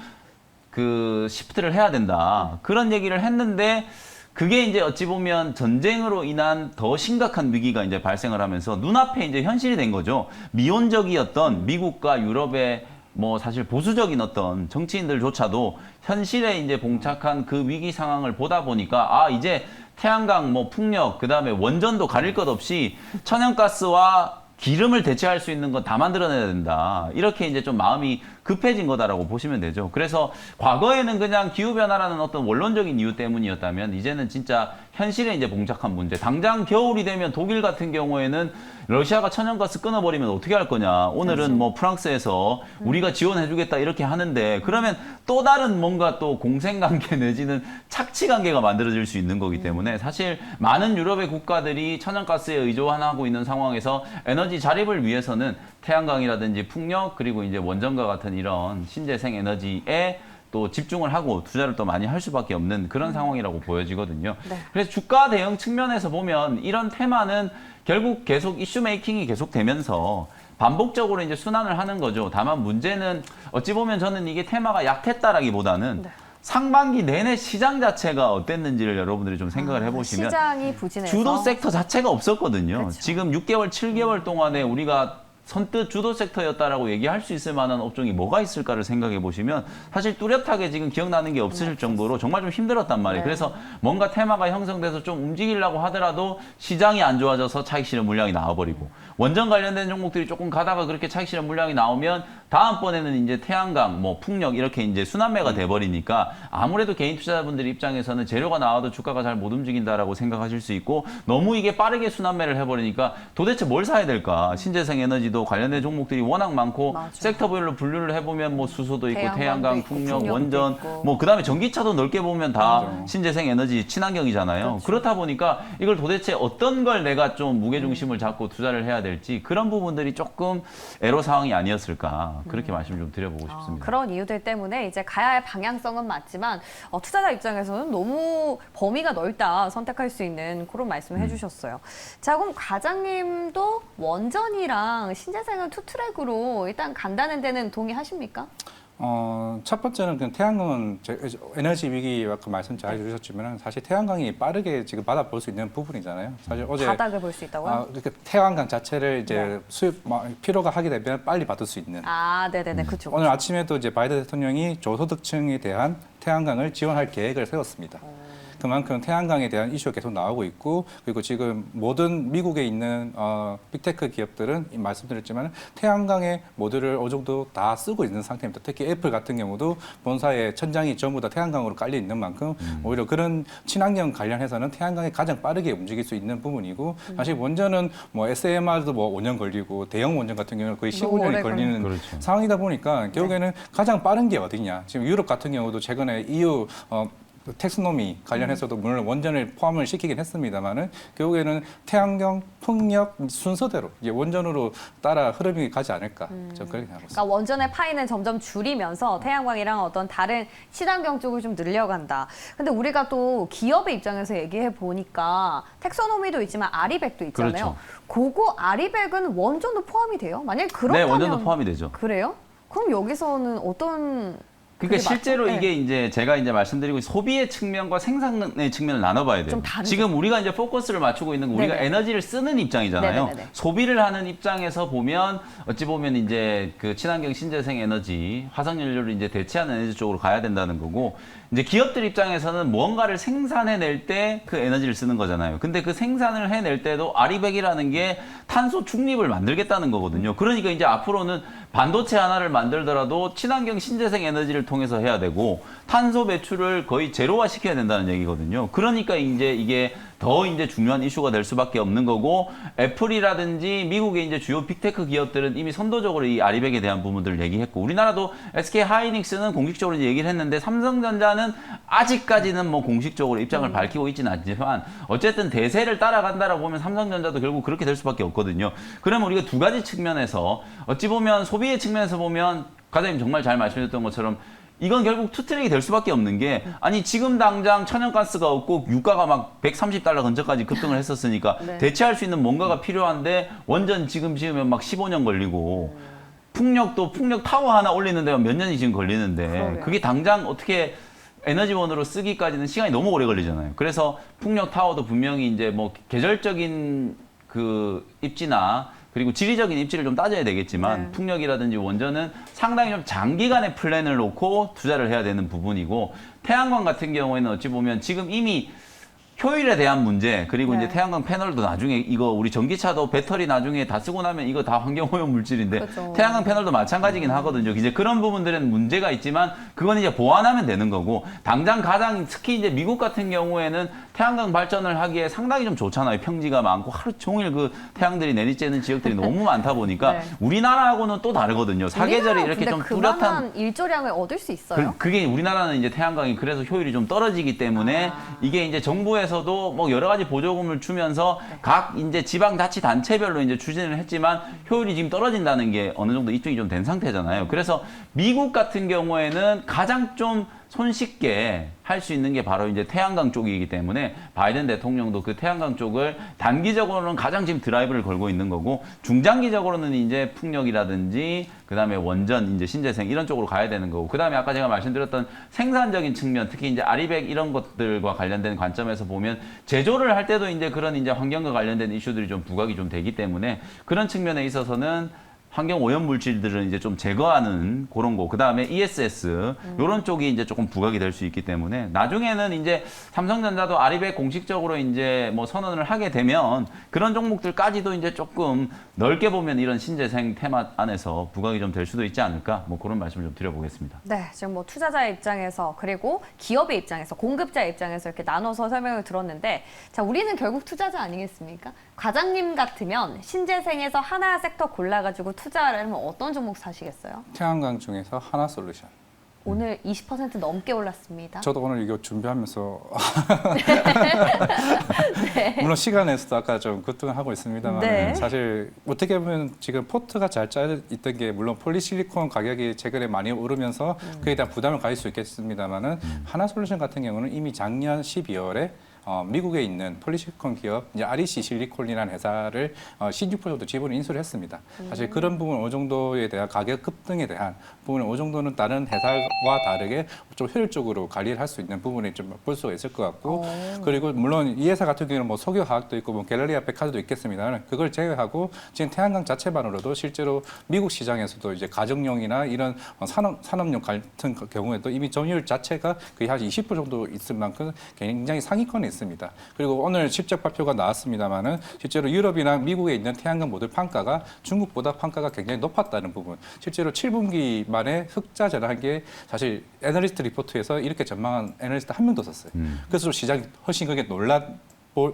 그 시프트를 해야 된다. 그런 얘기를 했는데 그게 이제 어찌 보면 전쟁으로 인한 더 심각한 위기가 이제 발생을 하면서 눈앞에 이제 현실이 된 거죠. 미온적이었던 미국과 유럽의 뭐 사실 보수적인 어떤 정치인들조차도 현실에 이제 봉착한 그 위기 상황을 보다 보니까 아, 이제 태양광, 뭐 풍력, 그다음에 원전도 가릴 것 없이 천연가스와 기름을 대체할 수 있는 건 다 만들어내야 된다. 이렇게 이제 좀 마음이 급해진 거다라고 보시면 되죠. 그래서 과거에는 그냥 기후변화라는 어떤 원론적인 이유 때문이었다면 이제는 진짜 현실에 이제 봉착한 문제. 당장 겨울이 되면 독일 같은 경우에는 러시아가 천연가스 끊어버리면 어떻게 할 거냐. 오늘은 뭐 프랑스에서 우리가 지원해주겠다 이렇게 하는데 그러면 또 다른 뭔가 또 공생관계 내지는 착취관계가 만들어질 수 있는 거기 때문에 사실 많은 유럽의 국가들이 천연가스에 의존하고 있는 상황에서 에너지 자립을 위해서는 태양광이라든지 풍력 그리고 이제 원전과 같은 이런 신재생 에너지에 또 집중을 하고 투자를 또 많이 할 수밖에 없는 그런 상황이라고 보여지거든요.
네.
그래서 주가 대응 측면에서 보면 이런 테마는 결국 계속 이슈 메이킹이 계속되면서 반복적으로 이제 순환을 하는 거죠. 다만 문제는 어찌 보면 저는 이게 테마가 약했다라기보다는
네.
상반기 내내 시장 자체가 어땠는지를 여러분들이 좀 생각을 해보시면
시장이 부진해서
주도 섹터 자체가 없었거든요.
그렇죠.
지금 6개월, 7개월 동안에 우리가 선뜻 주도 섹터였다라고 얘기할 수 있을 만한 업종이 뭐가 있을까를 생각해 보시면 사실 뚜렷하게 지금 기억나는 게 없으실 정도로 정말 좀 힘들었단 말이에요.
네.
그래서 뭔가 테마가 형성돼서 좀 움직이려고 하더라도 시장이 안 좋아져서 차익 실현 물량이 나와버리고 원전 관련된 종목들이 조금 가다가 그렇게 차익 실현 물량이 나오면 다음번에는 이제 태양광, 뭐 풍력 이렇게 이제 순환매가 돼버리니까 아무래도 개인 투자자분들 입장에서는 재료가 나와도 주가가 잘 못 움직인다라고 생각하실 수 있고 너무 이게 빠르게 순환매를 해버리니까 도대체 뭘 사야 될까? 신재생 에너지도 관련된 종목들이 워낙 많고
맞아.
섹터별로 분류를 해보면 뭐 수소도 있고
태양광도
태양광,
있고,
풍력,
풍력도
원전
있고.
뭐 그다음에 전기차도 넓게 보면 다
맞아.
신재생 에너지 친환경이잖아요. 그렇다 보니까 이걸 도대체 어떤 걸 내가 좀 무게중심을 잡고 투자를 해야 될지 그런 부분들이 조금 애로 사항이 아니었을까 그렇게 말씀을 좀 드려보고 싶습니다.
그런 이유들 때문에 이제 가야 할 방향성은 맞지만 투자자 입장에서는 너무 범위가 넓다 선택할 수 있는 그런 말씀을 해주셨어요. 자, 그럼 과장님도 원전이랑 신재생을 투트랙으로 일단 간다는 데는 동의하십니까?
첫 번째는 그냥 태양광은 에너지 위기 아까 말씀 잘 해주셨지만 사실 태양광이 빠르게 지금 받아볼 수 있는 부분이잖아요. 사실 어제
바닥을 볼 수 있다고요?
그러니까 태양광 자체를 이제
네.
수입 필요가 하게 되면 빨리 받을 수 있는.
네네네, 그렇죠.
오늘 아침에도 이제 바이든 대통령이 저소득층에 대한 태양광을 지원할 계획을 세웠습니다. 그만큼 태양광에 대한 이슈가 계속 나오고 있고 그리고 지금 모든 미국에 있는 빅테크 기업들은 말씀드렸지만 태양광의 모듈을 어느 정도 다 쓰고 있는 상태입니다. 특히 애플 같은 경우도 본사의 천장이 전부 다 태양광으로 깔려 있는 만큼 오히려 그런 친환경 관련해서는 태양광이 가장 빠르게 움직일 수 있는 부분이고 사실 원전은 뭐 SMR도 뭐 5년 걸리고 대형 원전 같은 경우는 거의 15년이
오래
걸리는
그렇죠.
상황이다 보니까 결국에는 가장 빠른 게 어디냐. 지금 유럽 같은 경우도 최근에 EU 텍스노미 관련해서도 물론 원전을 포함을 시키긴 했습니다만은 결국에는 태양광, 풍력 순서대로 이제 원전으로 따라 흐름이 가지 않을까 저는 그렇게 생각하고 있습니다.
그러니까 원전의 파이는 점점 줄이면서 태양광이랑 어떤 다른 친환경 쪽을 좀 늘려간다. 근데 우리가 또 기업의 입장에서 얘기해 보니까 텍소노미도 있지만 아리백도 있잖아요.
그렇죠.
그거 아리백은 원전도 포함이 돼요? 만약에
네,
그렇다면
원전도 포함이 되죠.
그래요? 그럼 여기서는 어떤
그러니까
그게
실제로
맞죠?
이게 이제 제가 이제 말씀드리고 소비의 측면과 생산의 측면을 나눠봐야 돼요.
좀 다르죠.
지금 우리가 이제 포커스를 맞추고 있는 건 우리가
네네.
에너지를 쓰는 입장이잖아요.
네네네.
소비를 하는 입장에서 보면 어찌 보면 이제 그 친환경 신재생 에너지, 화석연료를 이제 대체하는 에너지 쪽으로 가야 된다는 거고 이제 기업들 입장에서는 무언가를 생산해낼 때 그 에너지를 쓰는 거잖아요. 근데 그 생산을 해낼 때도 아리백이라는 게 탄소 중립을 만들겠다는 거거든요. 그러니까 이제 앞으로는 반도체 하나를 만들더라도 친환경 신재생 에너지를 통해서 해야 되고 탄소 배출을 거의 제로화 시켜야 된다는 얘기거든요. 그러니까 이제 이게 더 이제 중요한 이슈가 될 수밖에 없는 거고 애플이라든지 미국의 이제 주요 빅테크 기업들은 이미 선도적으로 이 아리백에 대한 부분들을 얘기했고 우리나라도 SK 하이닉스는 공식적으로 이제 얘기를 했는데 삼성전자는 아직까지는 뭐 공식적으로 입장을 밝히고 있지는 않지만 어쨌든 대세를 따라간다라고 보면 삼성전자도 결국 그렇게 될 수밖에 없거든요. 그러면 우리가 두 가지 측면에서 어찌 보면 소비의 측면에서 보면 과장님 정말 잘 말씀하셨던 것처럼 이건 결국 투트랙이 될 수밖에 없는 게 아니 지금 당장 천연가스가 없고 유가가 막 130달러 근처까지 급등을 했었으니까
네.
대체할 수 있는 뭔가가 필요한데 원전 지금 지으면 막 15년 걸리고 풍력도 풍력 타워 하나 올리는 데만 몇 년이 지금 걸리는데
그러게요.
그게 당장 어떻게 에너지원으로 쓰기까지는 시간이 너무 오래 걸리잖아요. 그래서 풍력 타워도 분명히 이제 뭐 계절적인 그 입지나 그리고 지리적인 입지를 좀 따져야 되겠지만
네.
풍력이라든지 원전은 상당히 좀 장기간의 플랜을 놓고 투자를 해야 되는 부분이고 태양광 같은 경우에는 어찌 보면 지금 이미 효율에 대한 문제, 그리고
네.
이제 태양광 패널도 나중에 이거 우리 전기차도 배터리 나중에 다 쓰고 나면 이거 다 환경오염 물질인데
그렇죠.
태양광 패널도 마찬가지긴 하거든요. 이제 그런 부분들은 문제가 있지만 그건 이제 보완하면 되는 거고 당장 가장 특히 이제 미국 같은 경우에는 태양광 발전을 하기에 상당히 좀 좋잖아요. 평지가 많고 하루 종일 그 태양들이 내리쬐는 지역들이 너무 많다 보니까
네.
우리나라하고는 또 다르거든요. 사계절이 이렇게 좀 뚜렷한
그만한 일조량을 얻을 수 있어요?
그게 우리나라는 이제 태양광이 그래서 효율이 좀 떨어지기 때문에 이게 이제 정부에서도 뭐 여러 가지 보조금을 주면서 각 이제 지방자치단체별로 이제 추진을 했지만 효율이 지금 떨어진다는 게 어느 정도 입증이 좀 된 상태잖아요. 그래서 미국 같은 경우에는 가장 좀 손쉽게 할 수 있는 게 바로 이제 태양광 쪽이기 때문에 바이든 대통령도 그 태양광 쪽을 단기적으로는 가장 지금 드라이브를 걸고 있는 거고 중장기적으로는 이제 풍력이라든지 그다음에 원전 이제 신재생 이런 쪽으로 가야 되는 거고 그다음에 아까 제가 말씀드렸던 생산적인 측면 특히 이제 아리백 이런 것들과 관련된 관점에서 보면 제조를 할 때도 이제 그런 이제 환경과 관련된 이슈들이 좀 부각이 좀 되기 때문에 그런 측면에 있어서는 환경 오염 물질들은 이제 좀 제거하는 그런 거. 그다음에 ESS 요런 쪽이 이제 조금 부각이 될 수 있기 때문에 나중에는 이제 삼성전자도 아리백 공식적으로 이제 뭐 선언을 하게 되면 그런 종목들까지도 이제 조금 넓게 보면 이런 신재생 테마 안에서 부각이 좀 될 수도 있지 않을까? 뭐 그런 말씀을 좀 드려보겠습니다.
네, 지금 뭐 투자자의 입장에서 그리고 기업의 입장에서 공급자의 입장에서 이렇게 나눠서 설명을 들었는데 자, 우리는 결국 투자자 아니겠습니까? 과장님 같으면 신재생에서 하나 섹터 골라가지고 투자를 하면 어떤 종목 사시겠어요?
태양광 중에서 하나솔루션.
오늘 20% 넘게 올랐습니다.
저도 오늘 이거 준비하면서 물론 시간에서도 아까 좀 급등하고 있습니다만
네.
사실 어떻게 보면 지금 포트가 잘 짜여 있던 게 물론 폴리실리콘 가격이 최근에 많이 오르면서 그에 대한 부담을 가질 수 있겠습니다만은 하나솔루션 같은 경우는 이미 작년 12월에 미국에 있는 폴리실리콘 기업 이제 REC 실리콘이라는 회사를 16% 정도 지분을 인수를 했습니다. 사실 그런 부분 어느 정도에 대한 가격 급등에 대한 부분은 어느 정도는 다른 회사와 다르게 좀 효율적으로 관리를 할 수 있는 부분이 좀 볼 수가 있을 것 같고 그리고 물론 이 회사 같은 경우는 뭐 석유화학도 있고 뭐 갤러리아 백화점도 있겠습니다만 그걸 제외하고 지금 태양광 자체만으로도 실제로 미국 시장에서도 이제 가정용이나 이런 산업용 같은 경우에도 이미 점유율 자체가 거의 한 20% 정도 있을 만큼 굉장히 상위권에 있습니다. 그리고 오늘 실적 발표가 나왔습니다만은 실제로 유럽이나 미국에 있는 태양광 모듈 판가가 중국보다 판가가 굉장히 높았다는 부분. 실제로 7분기 만에 흑자 전환한 게 사실 애널리스트 리포트에서 이렇게 전망한 애널리스트 한 명도 없었어요. 그래서 좀 시장이 훨씬 그게 놀란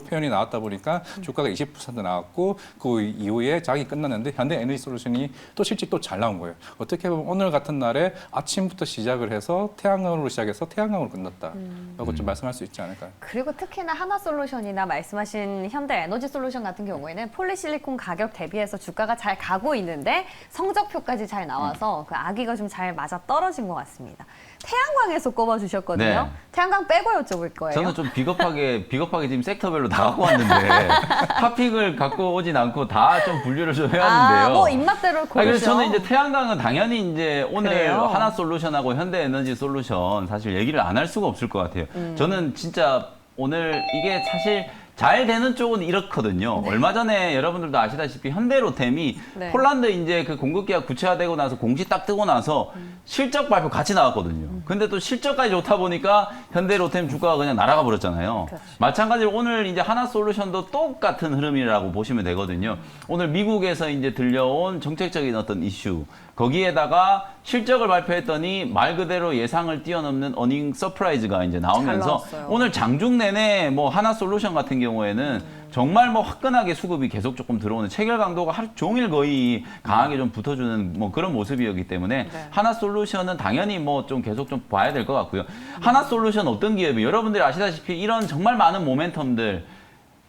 표현이 나왔다 보니까 주가가 20% 나왔고 그 이후에 장이 끝났는데 현대 에너지솔루션이 또 실제 또 잘 나온 거예요. 어떻게 보면 오늘 같은 날에 아침부터 시작을 해서 태양광으로 시작해서 태양광으로 끝났다. 라고 좀 말씀할 수 있지 않을까요?
그리고 특히나 하나솔루션이나 말씀하신 현대 에너지솔루션 같은 경우에는 폴리실리콘 가격 대비해서 주가가 잘 가고 있는데 성적표까지 잘 나와서 그 아기가 좀 잘 맞아 떨어진 것 같습니다. 태양광에서 꼽아주셨거든요.
네.
태양광 빼고 여쭤볼 거예요.
저는 좀 비겁하게 지금 섹터별로 다 갖고 왔는데 탑픽을 갖고 오진 않고 다 좀 분류를 좀 해왔는데요.
뭐 입맛대로 고르죠.
그래서 저는 이제 태양광은 당연히 이제 오늘
그래요?
하나솔루션하고 현대에너지솔루션 사실 얘기를 안 할 수가 없을 것 같아요. 저는 진짜 오늘 이게 사실 잘 되는 쪽은 이렇거든요. 얼마 전에 여러분들도 아시다시피 현대로템이
네.
폴란드 이제 그 공급 계약 구체화되고 나서 공시 딱 뜨고 나서 실적 발표 같이 나왔거든요. 근데 또 실적까지 좋다 보니까 현대로템 주가가 그냥 날아가 버렸잖아요.
그렇죠.
마찬가지로 오늘 이제 하나솔루션도 똑같은 흐름이라고 보시면 되거든요. 오늘 미국에서 이제 들려온 정책적인 어떤 이슈 거기에다가 실적을 발표했더니 말 그대로 예상을 뛰어넘는 어닝 서프라이즈가 이제 나오면서
나왔어요.
오늘 장중 내내 뭐 하나솔루션 같은 경우에는 정말 뭐 화끈하게 수급이 계속 조금 들어오는 체결 강도가 하루 종일 거의 강하게 좀 붙어주는 뭐 그런 모습이었기 때문에
네.
하나솔루션은 당연히 뭐 좀 계속 좀 봐야 될 것 같고요. 하나솔루션 어떤 기업이 여러분들이 아시다시피 이런 정말 많은 모멘텀들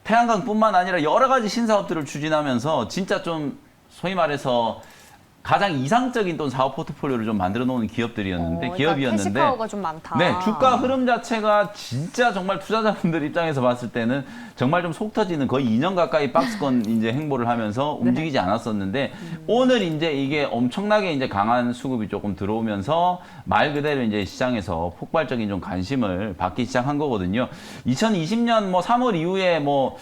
태양광뿐만 아니라 여러 가지 신사업들을 추진하면서 진짜 좀 소위 말해서 가장 이상적인 또 사업 포트폴리오를 좀 만들어 놓은 기업들이었는데 기업이었는데
캐시파워가 좀 많다.
네, 주가 흐름 자체가 진짜 정말 투자자분들 입장에서 봤을 때는 정말 좀 속 터지는 거의 2년 가까이 박스권 이제 행보를 하면서 움직이지 않았었는데 오늘 이제 이게 엄청나게 이제 강한 수급이 조금 들어오면서 말 그대로 이제 시장에서 폭발적인 좀 관심을 받기 시작한 거거든요. 2020년 뭐 3월 이후에 뭐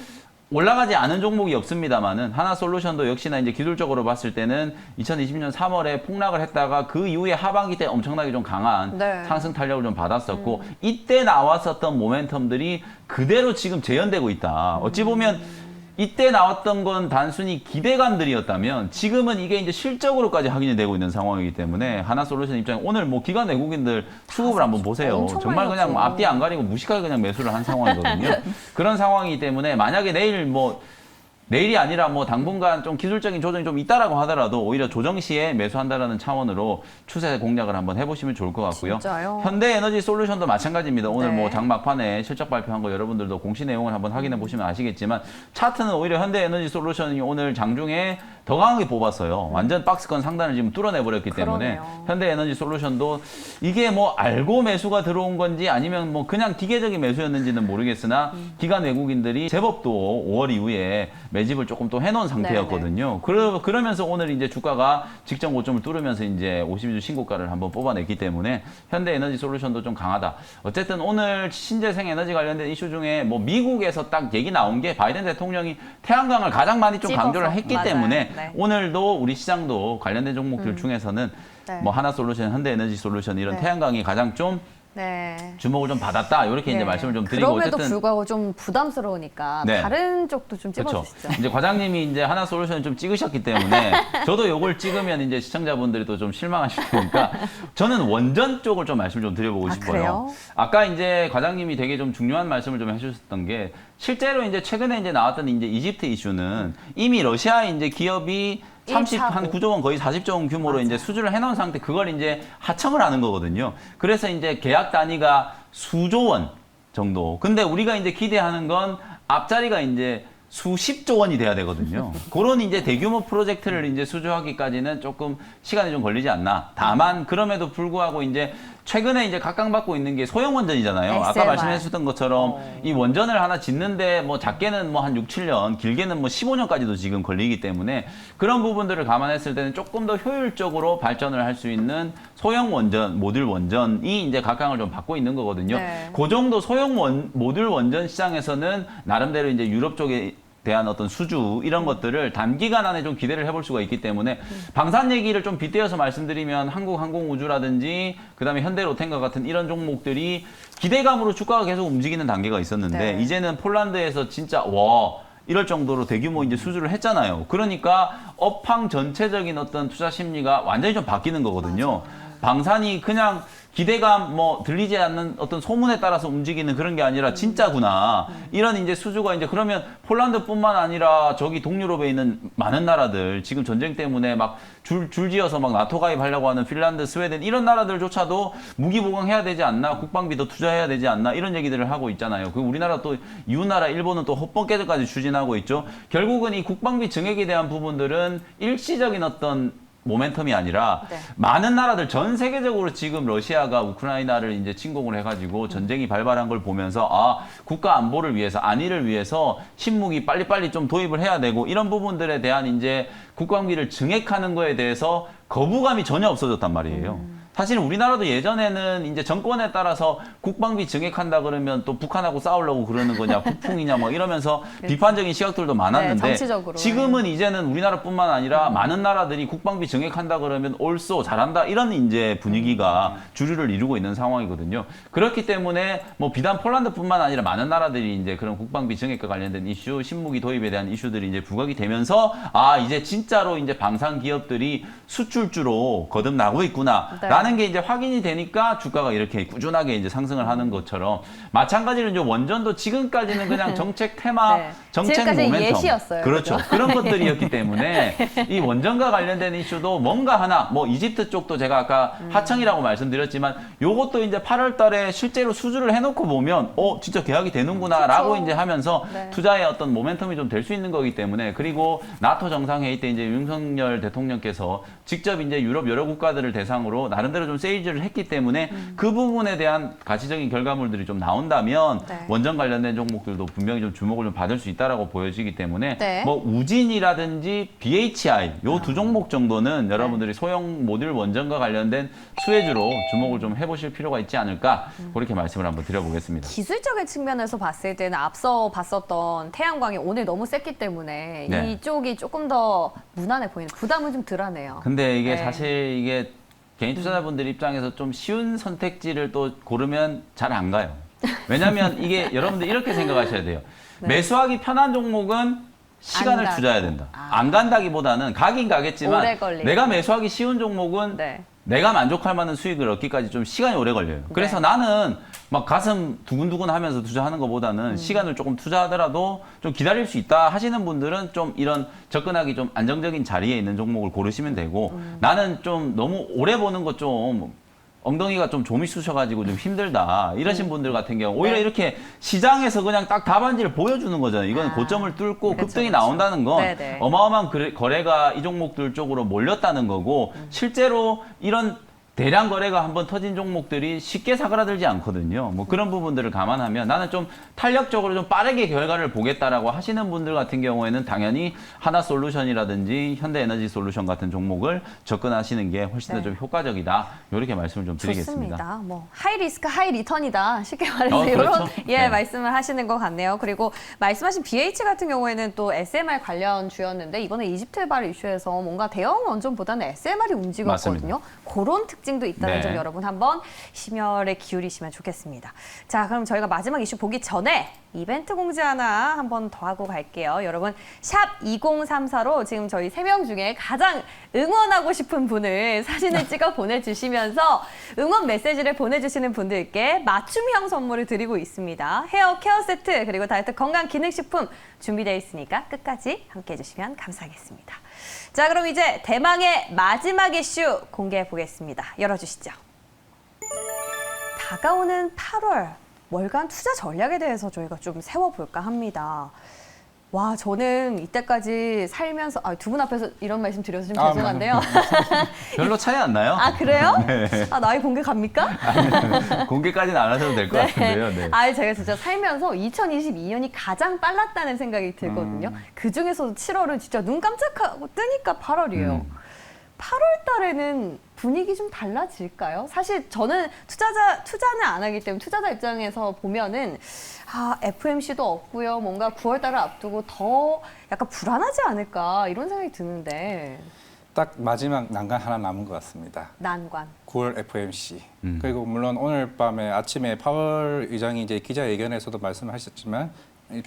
올라가지 않은 종목이 없습니다만은 하나솔루션도 역시나 이제 기술적으로 봤을 때는 2020년 3월에 폭락을 했다가 그 이후에 하반기 때 엄청나게 좀 강한
네.
상승 탄력을 좀 받았었고 이때 나왔었던 모멘텀들이 그대로 지금 재현되고 있다. 어찌 보면 이때 나왔던 건 단순히 기대감들이었다면 지금은 이게 이제 실적으로까지 확인이 되고 있는 상황이기 때문에 하나솔루션 입장에 오늘 뭐 기관 외국인들 수급을 한번 보세요.
엄청
정말
많이
그냥
났죠.
앞뒤 안 가리고 무식하게 그냥 매수를 한 상황이거든요. 그런 상황이기 때문에 만약에 내일이 아니라 뭐 당분간 좀 기술적인 조정이 좀 있다라고 하더라도 오히려 조정 시에 매수한다라는 차원으로 추세 공략을 한번 해보시면 좋을 것 같고요.
진짜요?
현대에너지솔루션도 마찬가지입니다. 오늘
네.
뭐 장 막판에 실적 발표한 거 여러분들도 공시 내용을 한번 확인해 보시면 아시겠지만 차트는 오히려 현대에너지솔루션이 오늘 장중에 더 강하게 뽑았어요. 완전 박스권 상단을 지금 뚫어내 버렸기 때문에
그러네요.
현대에너지솔루션도 이게 뭐 알고 매수가 들어온 건지 아니면 뭐 그냥 기계적인 매수였는지는 모르겠으나 기관 외국인들이 제법 또 5월 이후에 매집을 조금 또 해놓은 상태였거든요. 그러면서 오늘 이제 주가가 직전 고점을 뚫으면서 이제 52주 신고가를 한번 뽑아냈기 때문에 현대에너지솔루션도 좀 강하다. 어쨌든 오늘 신재생 에너지 관련된 이슈 중에 뭐 미국에서 딱 얘기 나온 게 바이든 대통령이 태양광을 가장 많이 좀 강조를
찝어서.
했기
맞아요.
때문에
네.
오늘도 우리 시장도 관련된 종목들 중에서는
네.
뭐 하나솔루션, 현대에너지솔루션 이런
네.
태양광이 가장 좀
네.
주목을 좀 받았다. 이렇게 이제
네.
말씀을 좀 드리고
그럼에도
어쨌든
불구하고 좀 부담스러우니까
네.
다른 쪽도 좀
그렇죠.
찝어주시죠.
이제 과장님이 이제 하나솔루션을 좀 찍으셨기 때문에 저도 요걸 찍으면 이제 시청자분들이 또 좀 실망하실 테니까 저는 원전 쪽을 좀 말씀을 좀 드려보고 싶어요.
그래요?
아까 이제 과장님이 되게 좀 중요한 말씀을 좀 해주셨던 게 실제로 이제 최근에 이제 나왔던 이제 이집트 이슈는 이미 러시아의 이제 기업이
1차고.
한 9조 원 거의 40조 원 규모로 이제 수주를 해놓은 상태 그걸 이제 하청을 하는 거거든요. 그래서 이제 계약 단위가 수조 원 정도. 근데 우리가 이제 기대하는 건 앞자리가 이제 수십조 원이 돼야 되거든요. 그런 이제 대규모 프로젝트를 이제 수주하기까지는 조금 시간이 좀 걸리지 않나. 다만 그럼에도 불구하고 이제 최근에 이제 각광받고 있는 게 소형 원전이잖아요. 아까
SMR.
말씀해 주셨던 것처럼 이 원전을 하나 짓는데 뭐 작게는 뭐 한 6, 7년, 길게는 뭐 15년까지도 지금 걸리기 때문에 그런 부분들을 감안했을 때는 조금 더 효율적으로 발전을 할 수 있는 소형 원전, 모듈 원전이 이제 각광을 좀 받고 있는 거거든요.
네.
그 정도 소형 모듈 원전 시장에서는 나름대로 이제 유럽 쪽에 대한 어떤 수주 이런 것들을 단기간 안에 좀 기대를 해볼 수가 있기 때문에 방산 얘기를 좀 빗대어서 말씀드리면 한국항공우주라든지 그다음에 현대로템과 같은 이런 종목들이 기대감으로 주가가 계속 움직이는 단계가 있었는데
네.
이제는 폴란드에서 진짜 와 이럴 정도로 대규모 이제 수주를 했잖아요. 그러니까 업황 전체적인 어떤 투자 심리가 완전히 좀 바뀌는 거거든요. 방산이 그냥 기대감 뭐 들리지 않는 어떤 소문에 따라서 움직이는 그런 게 아니라 진짜구나. 이런 이제 수주가 이제 그러면 폴란드뿐만 아니라 저기 동유럽에 있는 많은 나라들 지금 전쟁 때문에 막 줄지어서 막 나토 가입하려고 하는 핀란드, 스웨덴 이런 나라들조차도 무기 보강해야 되지 않나, 국방비 더 투자해야 되지 않나 이런 얘기들을 하고 있잖아요. 그 우리나라 또 이웃나라 일본은 또 헛번개들까지 추진하고 있죠. 결국은 이 국방비 증액에 대한 부분들은 일시적인 어떤 모멘텀이 아니라
네.
많은 나라들 전 세계적으로 지금 러시아가 우크라이나를 이제 침공을 해가지고 전쟁이 발발한 걸 보면서 아 국가 안보를 위해서 안위를 위해서 신무기 빨리빨리 좀 도입을 해야 되고 이런 부분들에 대한 이제 국방비를 증액하는 거에 대해서 거부감이 전혀 없어졌단 말이에요. 사실 우리나라도 예전에는 이제 정권에 따라서 국방비 증액한다 그러면 또 북한하고 싸우려고 그러는 거냐, 북풍이냐 뭐 이러면서 비판적인 시각들도 많았는데
네, 정치적으로.
지금은 이제는 우리나라뿐만 아니라 많은 나라들이 국방비 증액한다 그러면 옳소 잘한다 이런 이제 분위기가 주류를 이루고 있는 상황이거든요. 그렇기 때문에 뭐 비단 폴란드뿐만 아니라 많은 나라들이 이제 그런 국방비 증액과 관련된 이슈, 신무기 도입에 대한 이슈들이 이제 부각이 되면서 아 이제 진짜로 이제 방산 기업들이 수출주로 거듭나고 있구나.
네.
라는 게 이제 확인이 되니까 주가가 이렇게 꾸준하게 이제 상승을 하는 것처럼 마찬가지로 이제 원전도 지금까지는 그냥 정책 테마,
네.
정책
지금까지
모멘텀.
예시였어요.
그렇죠.
그죠?
그런 것들이었기 때문에 이 원전과 관련된 이슈도 뭔가 하나 뭐 이집트 쪽도 제가 아까 하청이라고 말씀드렸지만 요것도 이제 8월 달에 실제로 수주를 해놓고 보면 진짜 계약이 되는구나라고
그쵸.
이제 하면서
네.
투자의 어떤 모멘텀이 좀 될 수 있는 거기 때문에 그리고 나토 정상회의 때 이제 윤석열 대통령께서 직접 이제 유럽 여러 국가들을 대상으로 나름대로 나름대로 좀 세일즈를 했기 때문에 그 부분에 대한 가시적인 결과물들이 좀 나온다면
네.
원전 관련된 종목들도 분명히 좀 주목을 좀 받을 수 있다라고 보여지기 때문에
네.
뭐 우진이라든지 BHI 요 두 종목 정도는 여러분들이 소형 모듈 원전과 관련된 수혜주로 주목을 좀 해보실 필요가 있지 않을까 그렇게 말씀을 한번 드려보겠습니다.
기술적인 측면에서 봤을 때는 앞서 봤었던 태양광이 오늘 너무 셌기 때문에
네.
이쪽이 조금 더 무난해 보이는 부담은 좀 덜하네요.
근데 이게
네.
사실 이게 개인 투자자분들 입장에서 좀 쉬운 선택지를 또 고르면 잘 안 가요. 왜냐하면 이게 여러분들 이렇게 생각하셔야 돼요.
네.
매수하기 편한 종목은 시간을
안
투자해야
가고.
된다.
아.
안 간다기보다는 가긴 가겠지만
오래 걸리고.
내가 매수하기 쉬운 종목은
네.
내가 만족할 만한 수익을 얻기까지 좀 시간이 오래 걸려요. 그래서 나는 막 가슴 두근두근 하면서 투자하는 것보다는 시간을 조금 투자하더라도 좀 기다릴 수 있다 하시는 분들은 좀 이런 접근하기 좀 안정적인 자리에 있는 종목을 고르시면 되고 나는 좀 너무 오래 보는 것 좀 엉덩이가 좀 좀이 쑤셔가지고 좀 힘들다 이러신 분들 같은 경우 오히려
네.
이렇게 시장에서 그냥 딱 답안지를 보여주는 거잖아요. 이건
아,
고점을 뚫고
그렇죠,
급등이
그렇죠.
나온다는 건
네네.
어마어마한 거래가 이 종목들 쪽으로 몰렸다는 거고 실제로 이런 대량 거래가 한번 터진 종목들이 쉽게 사그라들지 않거든요. 뭐 그런 부분들을 감안하면 나는 좀 탄력적으로 좀 빠르게 결과를 보겠다라고 하시는 분들 같은 경우에는 당연히 하나솔루션이라든지 현대에너지솔루션 같은 종목을 접근하시는 게 훨씬 더 좀 효과적이다. 이렇게 말씀을 좀 드리겠습니다.
좋습니다. 뭐 하이 리스크 하이 리턴이다. 쉽게 말해서
그렇죠.
이런
네.
말씀을 하시는 것 같네요. 그리고 말씀하신 BH 같은 경우에는 또 SMR 관련 주였는데 이번에 이집트발 이슈에서 뭔가 대형 원전보다는 SMR이 움직였거든요. 그런 특징도 있다는
네.
점 여러분 한번 심혈에 기울이시면 좋겠습니다. 자, 그럼 저희가 마지막 이슈 보기 전에 이벤트 공지 하나 한번 더 하고 갈게요. 여러분 샵 2034로 지금 저희 3명 중에 가장 응원하고 싶은 분을 사진을 찍어 보내주시면서 응원 메시지를 보내주시는 분들께 맞춤형 선물을 드리고 있습니다. 헤어 케어 세트 그리고 다이어트 건강 기능식품 준비되어 있으니까 끝까지 함께해 주시면 감사하겠습니다. 자, 그럼 이제 대망의 마지막 이슈 공개해 보겠습니다. 열어주시죠. 다가오는 8월 월간 투자 전략에 대해서 저희가 좀 세워볼까 합니다. 와, 저는 이때까지 살면서 두 분 앞에서 이런 말씀 드려서 좀 죄송한데요.
별로 차이 안 나요?
아, 그래요?
네.
아, 나이 공개 갑니까?
공개까지는 안 하셔도 될 것 같은데요. 네.
제가 진짜 살면서 2022년이 가장 빨랐다는 생각이 들거든요. 그 중에서도 7월은 진짜 눈 깜짝하고 뜨니까 8월이에요. 8월 달에는 분위기 좀 달라질까요? 사실 저는 투자는 안 하기 때문에 투자자 입장에서 보면은 FMC도 없고요. 뭔가 9월 달을 앞두고 더 약간 불안하지 않을까 이런 생각이 드는데.
딱 마지막 난관 하나 남은 것 같습니다.
난관.
9월 FOMC. 그리고 물론 오늘 밤에 아침에 파월 의장이 이제 기자회견에서도 말씀하셨지만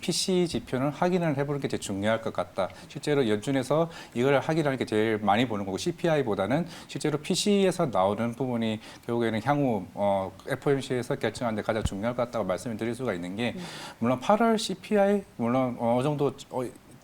PC 지표는 확인을 해보는 게 제일 중요할 것 같다. 실제로 연준에서 이걸 확인하는 게 제일 많이 보는 거고 CPI보다는 실제로 PC에서 나오는 부분이 결국에는 향후 FOMC에서 결정하는 데 가장 중요할 것 같다고 말씀을 드릴 수가 있는 게 물론 8월 CPI 물론 어느 정도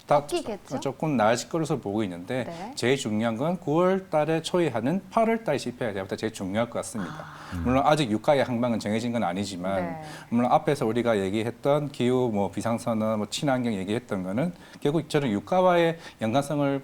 꺾이겠죠?
조금 나아질 것으로 보고 있는데
네.
제일 중요한 건 9월 달에 초에 하는 8월 달 CPI가 제일 중요할 것 같습니다. 물론 아직 유가의 항방은 정해진 건 아니지만
네.
물론 앞에서 우리가 얘기했던 기후 뭐 비상선언 뭐 친환경 얘기했던 거는 결국 저는 유가와의 연관성을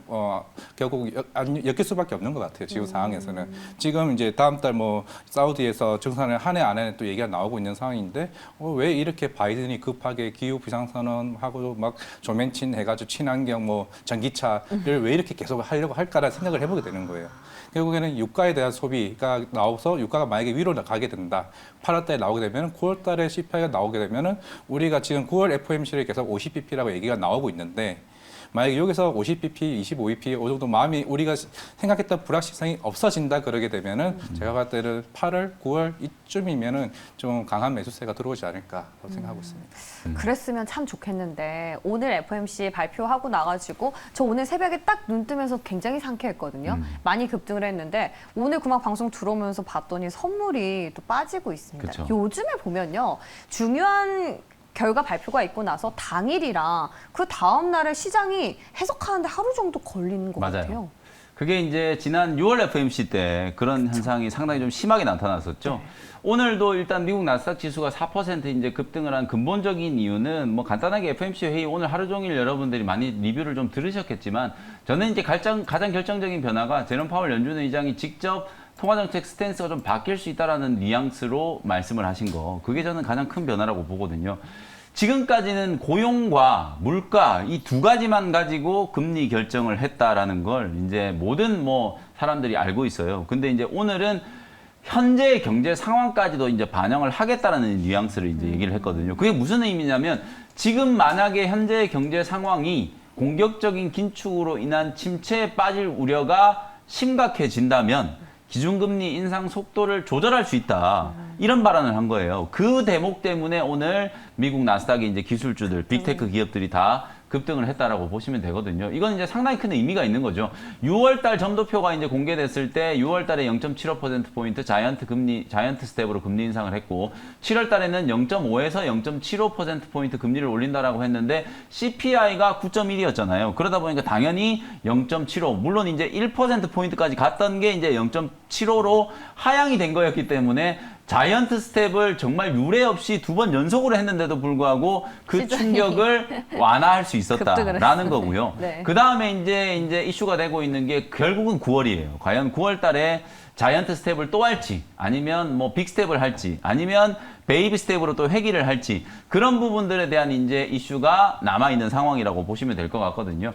결국 엮일 수밖에 없는 것 같아요. 지금 상황에서는 지금 이제 다음 달 뭐 사우디에서 정산을 한 해 안에 또 얘기가 나오고 있는 상황인데 왜 이렇게 바이든이 급하게 기후 비상선언하고 막 조맨친 해가지고 친환경 뭐 전기차를 왜 이렇게 계속 하려고 할까라는 생각을 해보게 되는 거예요. 결국에는 유가에 대한 소비가 나와서 유가가 만약에 위로 가게 된다. 8월 달에 나오게 되면 9월 달에 CPI가 나오게 되면은 우리가 지금 9월 FOMC를 계속 50bp라고 얘기가 나오고 있는데 만약에 여기서 50bp, 25bp 이 정도 마음이 우리가 생각했던 불확실성이 없어진다 그러게 되면은 제가 봤을 때는 8월, 9월 이쯤이면은 좀 강한 매수세가 들어오지 않을까라고 생각하고 있습니다.
그랬으면 참 좋겠는데 오늘 FOMC 발표하고 나가지고 저 오늘 새벽에 딱 눈 뜨면서 굉장히 상쾌했거든요. 많이 급등을 했는데 오늘 그만 방송 들어오면서 봤더니 선물이 또 빠지고 있습니다.
그쵸.
요즘에 보면요. 중요한 결과 발표가 있고 나서 당일이랑 그 다음 날에 시장이 해석하는데 하루 정도 걸리는 것
맞아요.
같아요.
그게 이제 지난 6월 FOMC 때 그런 현상이 상당히 좀 심하게 나타났었죠. 오늘도 일단 미국 나스닥 지수가 4% 이제 급등을 한 근본적인 이유는 뭐 간단하게 FOMC 회의 오늘 하루 종일 여러분들이 많이 리뷰를 좀 들으셨겠지만 저는 이제 가장 결정적인 변화가 제롬 파월 연준 의장이 직접 통화정책 스탠스가 좀 바뀔 수 있다라는 뉘앙스로 말씀을 하신 거. 그게 저는 가장 큰 변화라고 보거든요. 지금까지는 고용과 물가 이 두 가지만 가지고 금리 결정을 했다라는 걸 이제 모든 뭐 사람들이 알고 있어요. 근데 이제 오늘은 현재 경제 상황까지도 이제 반영을 하겠다라는 뉘앙스를 이제 얘기를 했거든요. 그게 무슨 의미냐면 지금 만약에 현재 경제 상황이 공격적인 긴축으로 인한 침체에 빠질 우려가 심각해진다면 기준금리 인상 속도를 조절할 수 있다. 이런 발언을 한 거예요. 그 대목 때문에 오늘 미국 나스닥의 이제 기술주들, 빅테크 기업들이 다 급등을 했다라고 보시면 되거든요. 이건 이제 상당히 큰 의미가 있는 거죠. 6월달 점도표가 이제 공개됐을 때 6월달에 0.75%포인트 자이언트 스텝으로 금리 인상을 했고 7월달에는 0.5에서 0.75%포인트 금리를 올린다라고 했는데 CPI가 9.1이었잖아요. 그러다 보니까 당연히 0.75, 물론 이제 1%포인트까지 갔던 게 이제 0.75로 하향이 된 거였기 때문에 자이언트 스텝을 정말 유례 없이 2번 연속으로 했는데도 불구하고 그
시장이
충격을 완화할 수 있었다라는 거고요.
네.
그 다음에 이제 이슈가 되고 있는 게 결국은 9월이에요. 과연 9월 달에 자이언트 스텝을 또 할지, 아니면 뭐 빅 스텝을 할지, 아니면 베이비 스텝으로 또 회귀를 할지, 그런 부분들에 대한 이제 이슈가 남아있는 상황이라고 보시면 될 것 같거든요.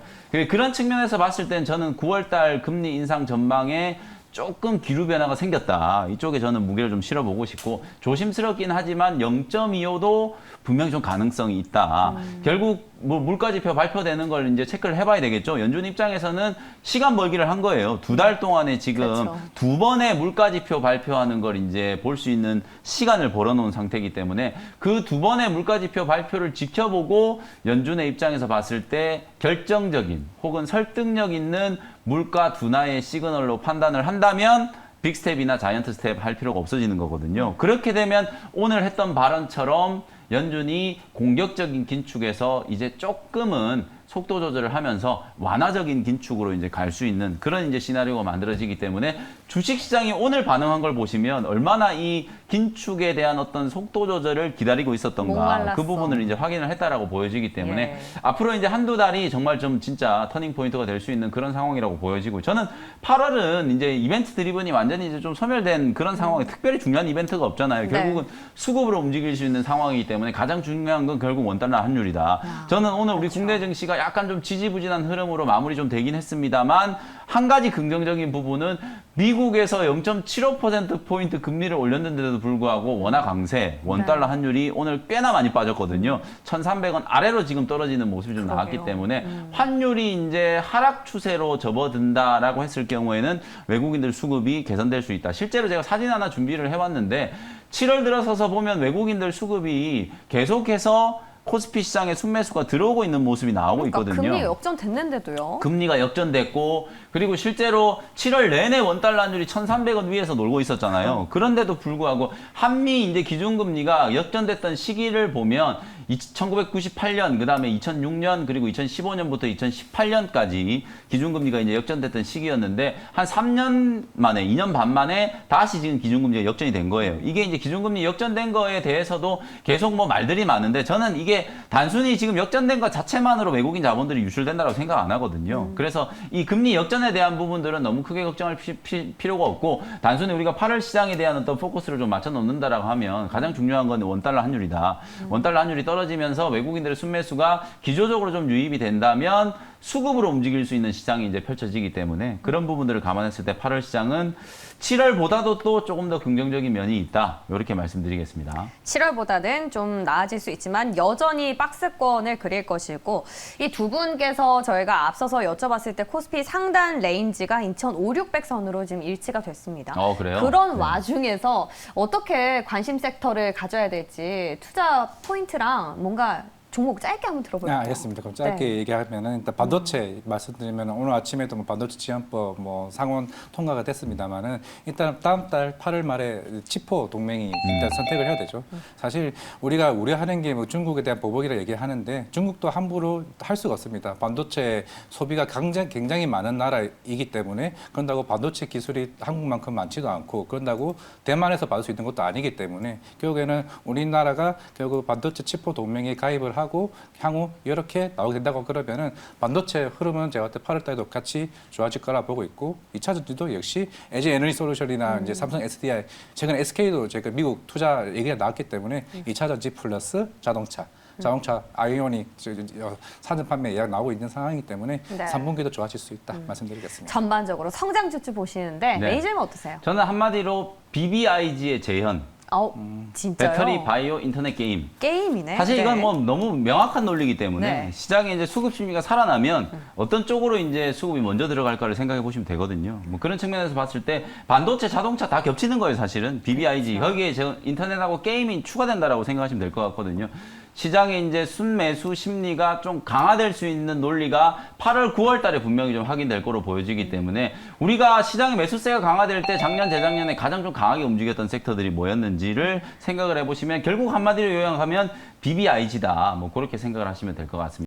그런 측면에서 봤을 땐 저는 9월 달 금리 인상 전망에 조금 기류 변화가 생겼다. 이쪽에 저는 무게를 좀 실어보고 싶고 조심스럽긴 하지만 0.25도 분명히 좀 가능성이 있다. 결국 뭐 물가지표 발표되는 걸 이제 체크를 해봐야 되겠죠. 연준 입장에서는 시간 벌기를 한 거예요. 2달 동안에 지금
그렇죠.
2번의 물가지표 발표하는 걸 이제 볼 수 있는 시간을 벌어놓은 상태이기 때문에 그 2번의 물가지표 발표를 지켜보고 연준의 입장에서 봤을 때 결정적인 혹은 설득력 있는 물가 둔화의 시그널로 판단을 한다면 빅스텝이나 자이언트 스텝 할 필요가 없어지는 거거든요. 그렇게 되면 오늘 했던 발언처럼 연준이 공격적인 긴축에서 이제 조금은 속도 조절을 하면서 완화적인 긴축으로 이제 갈 수 있는 그런 이제 시나리오가 만들어지기 때문에 주식 시장이 오늘 반응한 걸 보시면 얼마나 이 긴축에 대한 어떤 속도 조절을 기다리고 있었던가
목말랐어.
그 부분을 이제 확인을 했다라고 보여지기 때문에
예.
앞으로 이제 한두 달이 정말 좀 진짜 터닝 포인트가 될 수 있는 그런 상황이라고 보여지고 저는 8월은 이제 이벤트 드리븐이 완전히 이제 좀 소멸된 그런 상황에 특별히 중요한 이벤트가 없잖아요.
네.
결국은 수급으로 움직일 수 있는 상황이기 때문에 가장 중요한 건 결국 원달러 환율이다. 저는 오늘 우리
그렇죠.
국내 증시가 약간 좀 지지부진한 흐름으로 마무리 좀 되긴 했습니다만 한 가지 긍정적인 부분은 미국에서 0.75%포인트 금리를 올렸는데도 불구하고 원화 강세, 원달러 환율이 오늘 꽤나 많이 빠졌거든요. 1,300원 아래로 지금 떨어지는 모습이 좀 나왔기
그러게요.
때문에 환율이 이제 하락 추세로 접어든다라고 했을 경우에는 외국인들 수급이 개선될 수 있다. 실제로 제가 사진 하나 준비를 해왔는데 7월 들어서서 보면 외국인들 수급이 계속해서 코스피 시장에 순매수가 들어오고 있는 모습이 나오고
그러니까
있거든요.
금리 역전됐는데도요.
금리가 역전됐고 그리고 실제로 7월 내내 원달러 환율이 1,300원 위에서 놀고 있었잖아요. 그런데도 불구하고 한미 이제 기준금리가 역전됐던 시기를 보면 1998년, 그다음에 2006년, 그리고 2015년부터 2018년까지 기준금리가 이제 역전됐던 시기였는데 한 3년 만에, 2년 반 만에 다시 지금 기준금리가 역전이 된 거예요. 이게 이제 기준금리 역전된 거에 대해서도 계속 뭐 말들이 많은데 저는 이게 단순히 지금 역전된 것 자체만으로 외국인 자본들이 유출된다고 생각 안 하거든요. 그래서 이 금리 역전에 대한 부분들은 너무 크게 걱정할 필요가 없고 단순히 우리가 8월 시장에 대한 어떤 포커스를 좀 맞춰 놓는다라고 하면 가장 중요한 건 원달러 환율이다. 원달러 환율이 떨어지면서 외국인들의 순매수가 기조적으로 좀 유입이 된다면 수급으로 움직일 수 있는 시장이 이제 펼쳐지기 때문에 그런 부분들을 감안했을 때 8월 시장은 7월보다도 또 조금 더 긍정적인 면이 있다. 이렇게 말씀드리겠습니다.
7월보다는 좀 나아질 수 있지만 여전히 박스권을 그릴 것이고 이 두 분께서 저희가 앞서서 여쭤봤을 때 코스피 상단 레인지가 2,500~600선으로 지금 일치가 됐습니다.
그래요?
그런
네.
와중에서 어떻게 관심 섹터를 가져야 될지 투자 포인트랑 뭔가 종목 짧게 한번 들어볼까요?
알겠습니다. 그럼 짧게 얘기하면은 일단 반도체 말씀드리면 오늘 아침에도 뭐 반도체 지원법 뭐 상원 통과가 됐습니다만은 일단 다음 달 8월 말에 치포 동맹이 일단 선택을 해야 되죠. 사실 우리가 우려하는 게 뭐 중국에 대한 보복이라 얘기하는데 중국도 함부로 할 수가 없습니다. 반도체 소비가 굉장히 많은 나라이기 때문에 그런다고 반도체 기술이 한국만큼 많지도 않고 그런다고 대만에서 받을 수 있는 것도 아니기 때문에 결국에는 우리나라가 결국 반도체 치포 동맹에 가입을 하고 향후 이렇게 나오게 된다고 그러면은 반도체 흐름은 제가 볼 때 8월 달에도 같이 좋아질 거라 보고 있고 2차 전지도 역시 LG 에너지 솔루션이나 이제 삼성 SDI 최근 SK도 저희가 미국 투자 얘기가 나왔기 때문에 2차 전지 플러스 자동차 아이오닉 사전 판매 예약 나오고 있는 상황이기 때문에
네.
3분기도 좋아질 수 있다 말씀드리겠습니다.
전반적으로 성장 주주 보시는데
네.
매니저님 어떠세요?
저는 한마디로 BBIG의 재현.
진짜요?
배터리, 바이오, 인터넷 게임.
게임이네.
사실 이건
네.
뭐 너무 명확한 논리이기 때문에
네.
시장에 이제 수급 심리가 살아나면 어떤 쪽으로 이제 수급이 먼저 들어갈까를 생각해 보시면 되거든요. 뭐 그런 측면에서 봤을 때 반도체, 자동차 다 겹치는 거예요, 사실은. BBIG.
그렇죠.
거기에 저 인터넷하고 게임이 추가된다라고 생각하시면 될 것 같거든요. 시장에 이제 순매수 심리가 좀 강화될 수 있는 논리가 8월, 9월 달에 분명히 좀 확인될 거로 보여지기 때문에 우리가 시장의 매수세가 강화될 때 작년, 재작년에 가장 좀 강하게 움직였던 섹터들이 뭐였는지를 생각을 해보시면 결국 한마디로 요약하면 BBIG다. 뭐 그렇게 생각을 하시면 될 것 같습니다.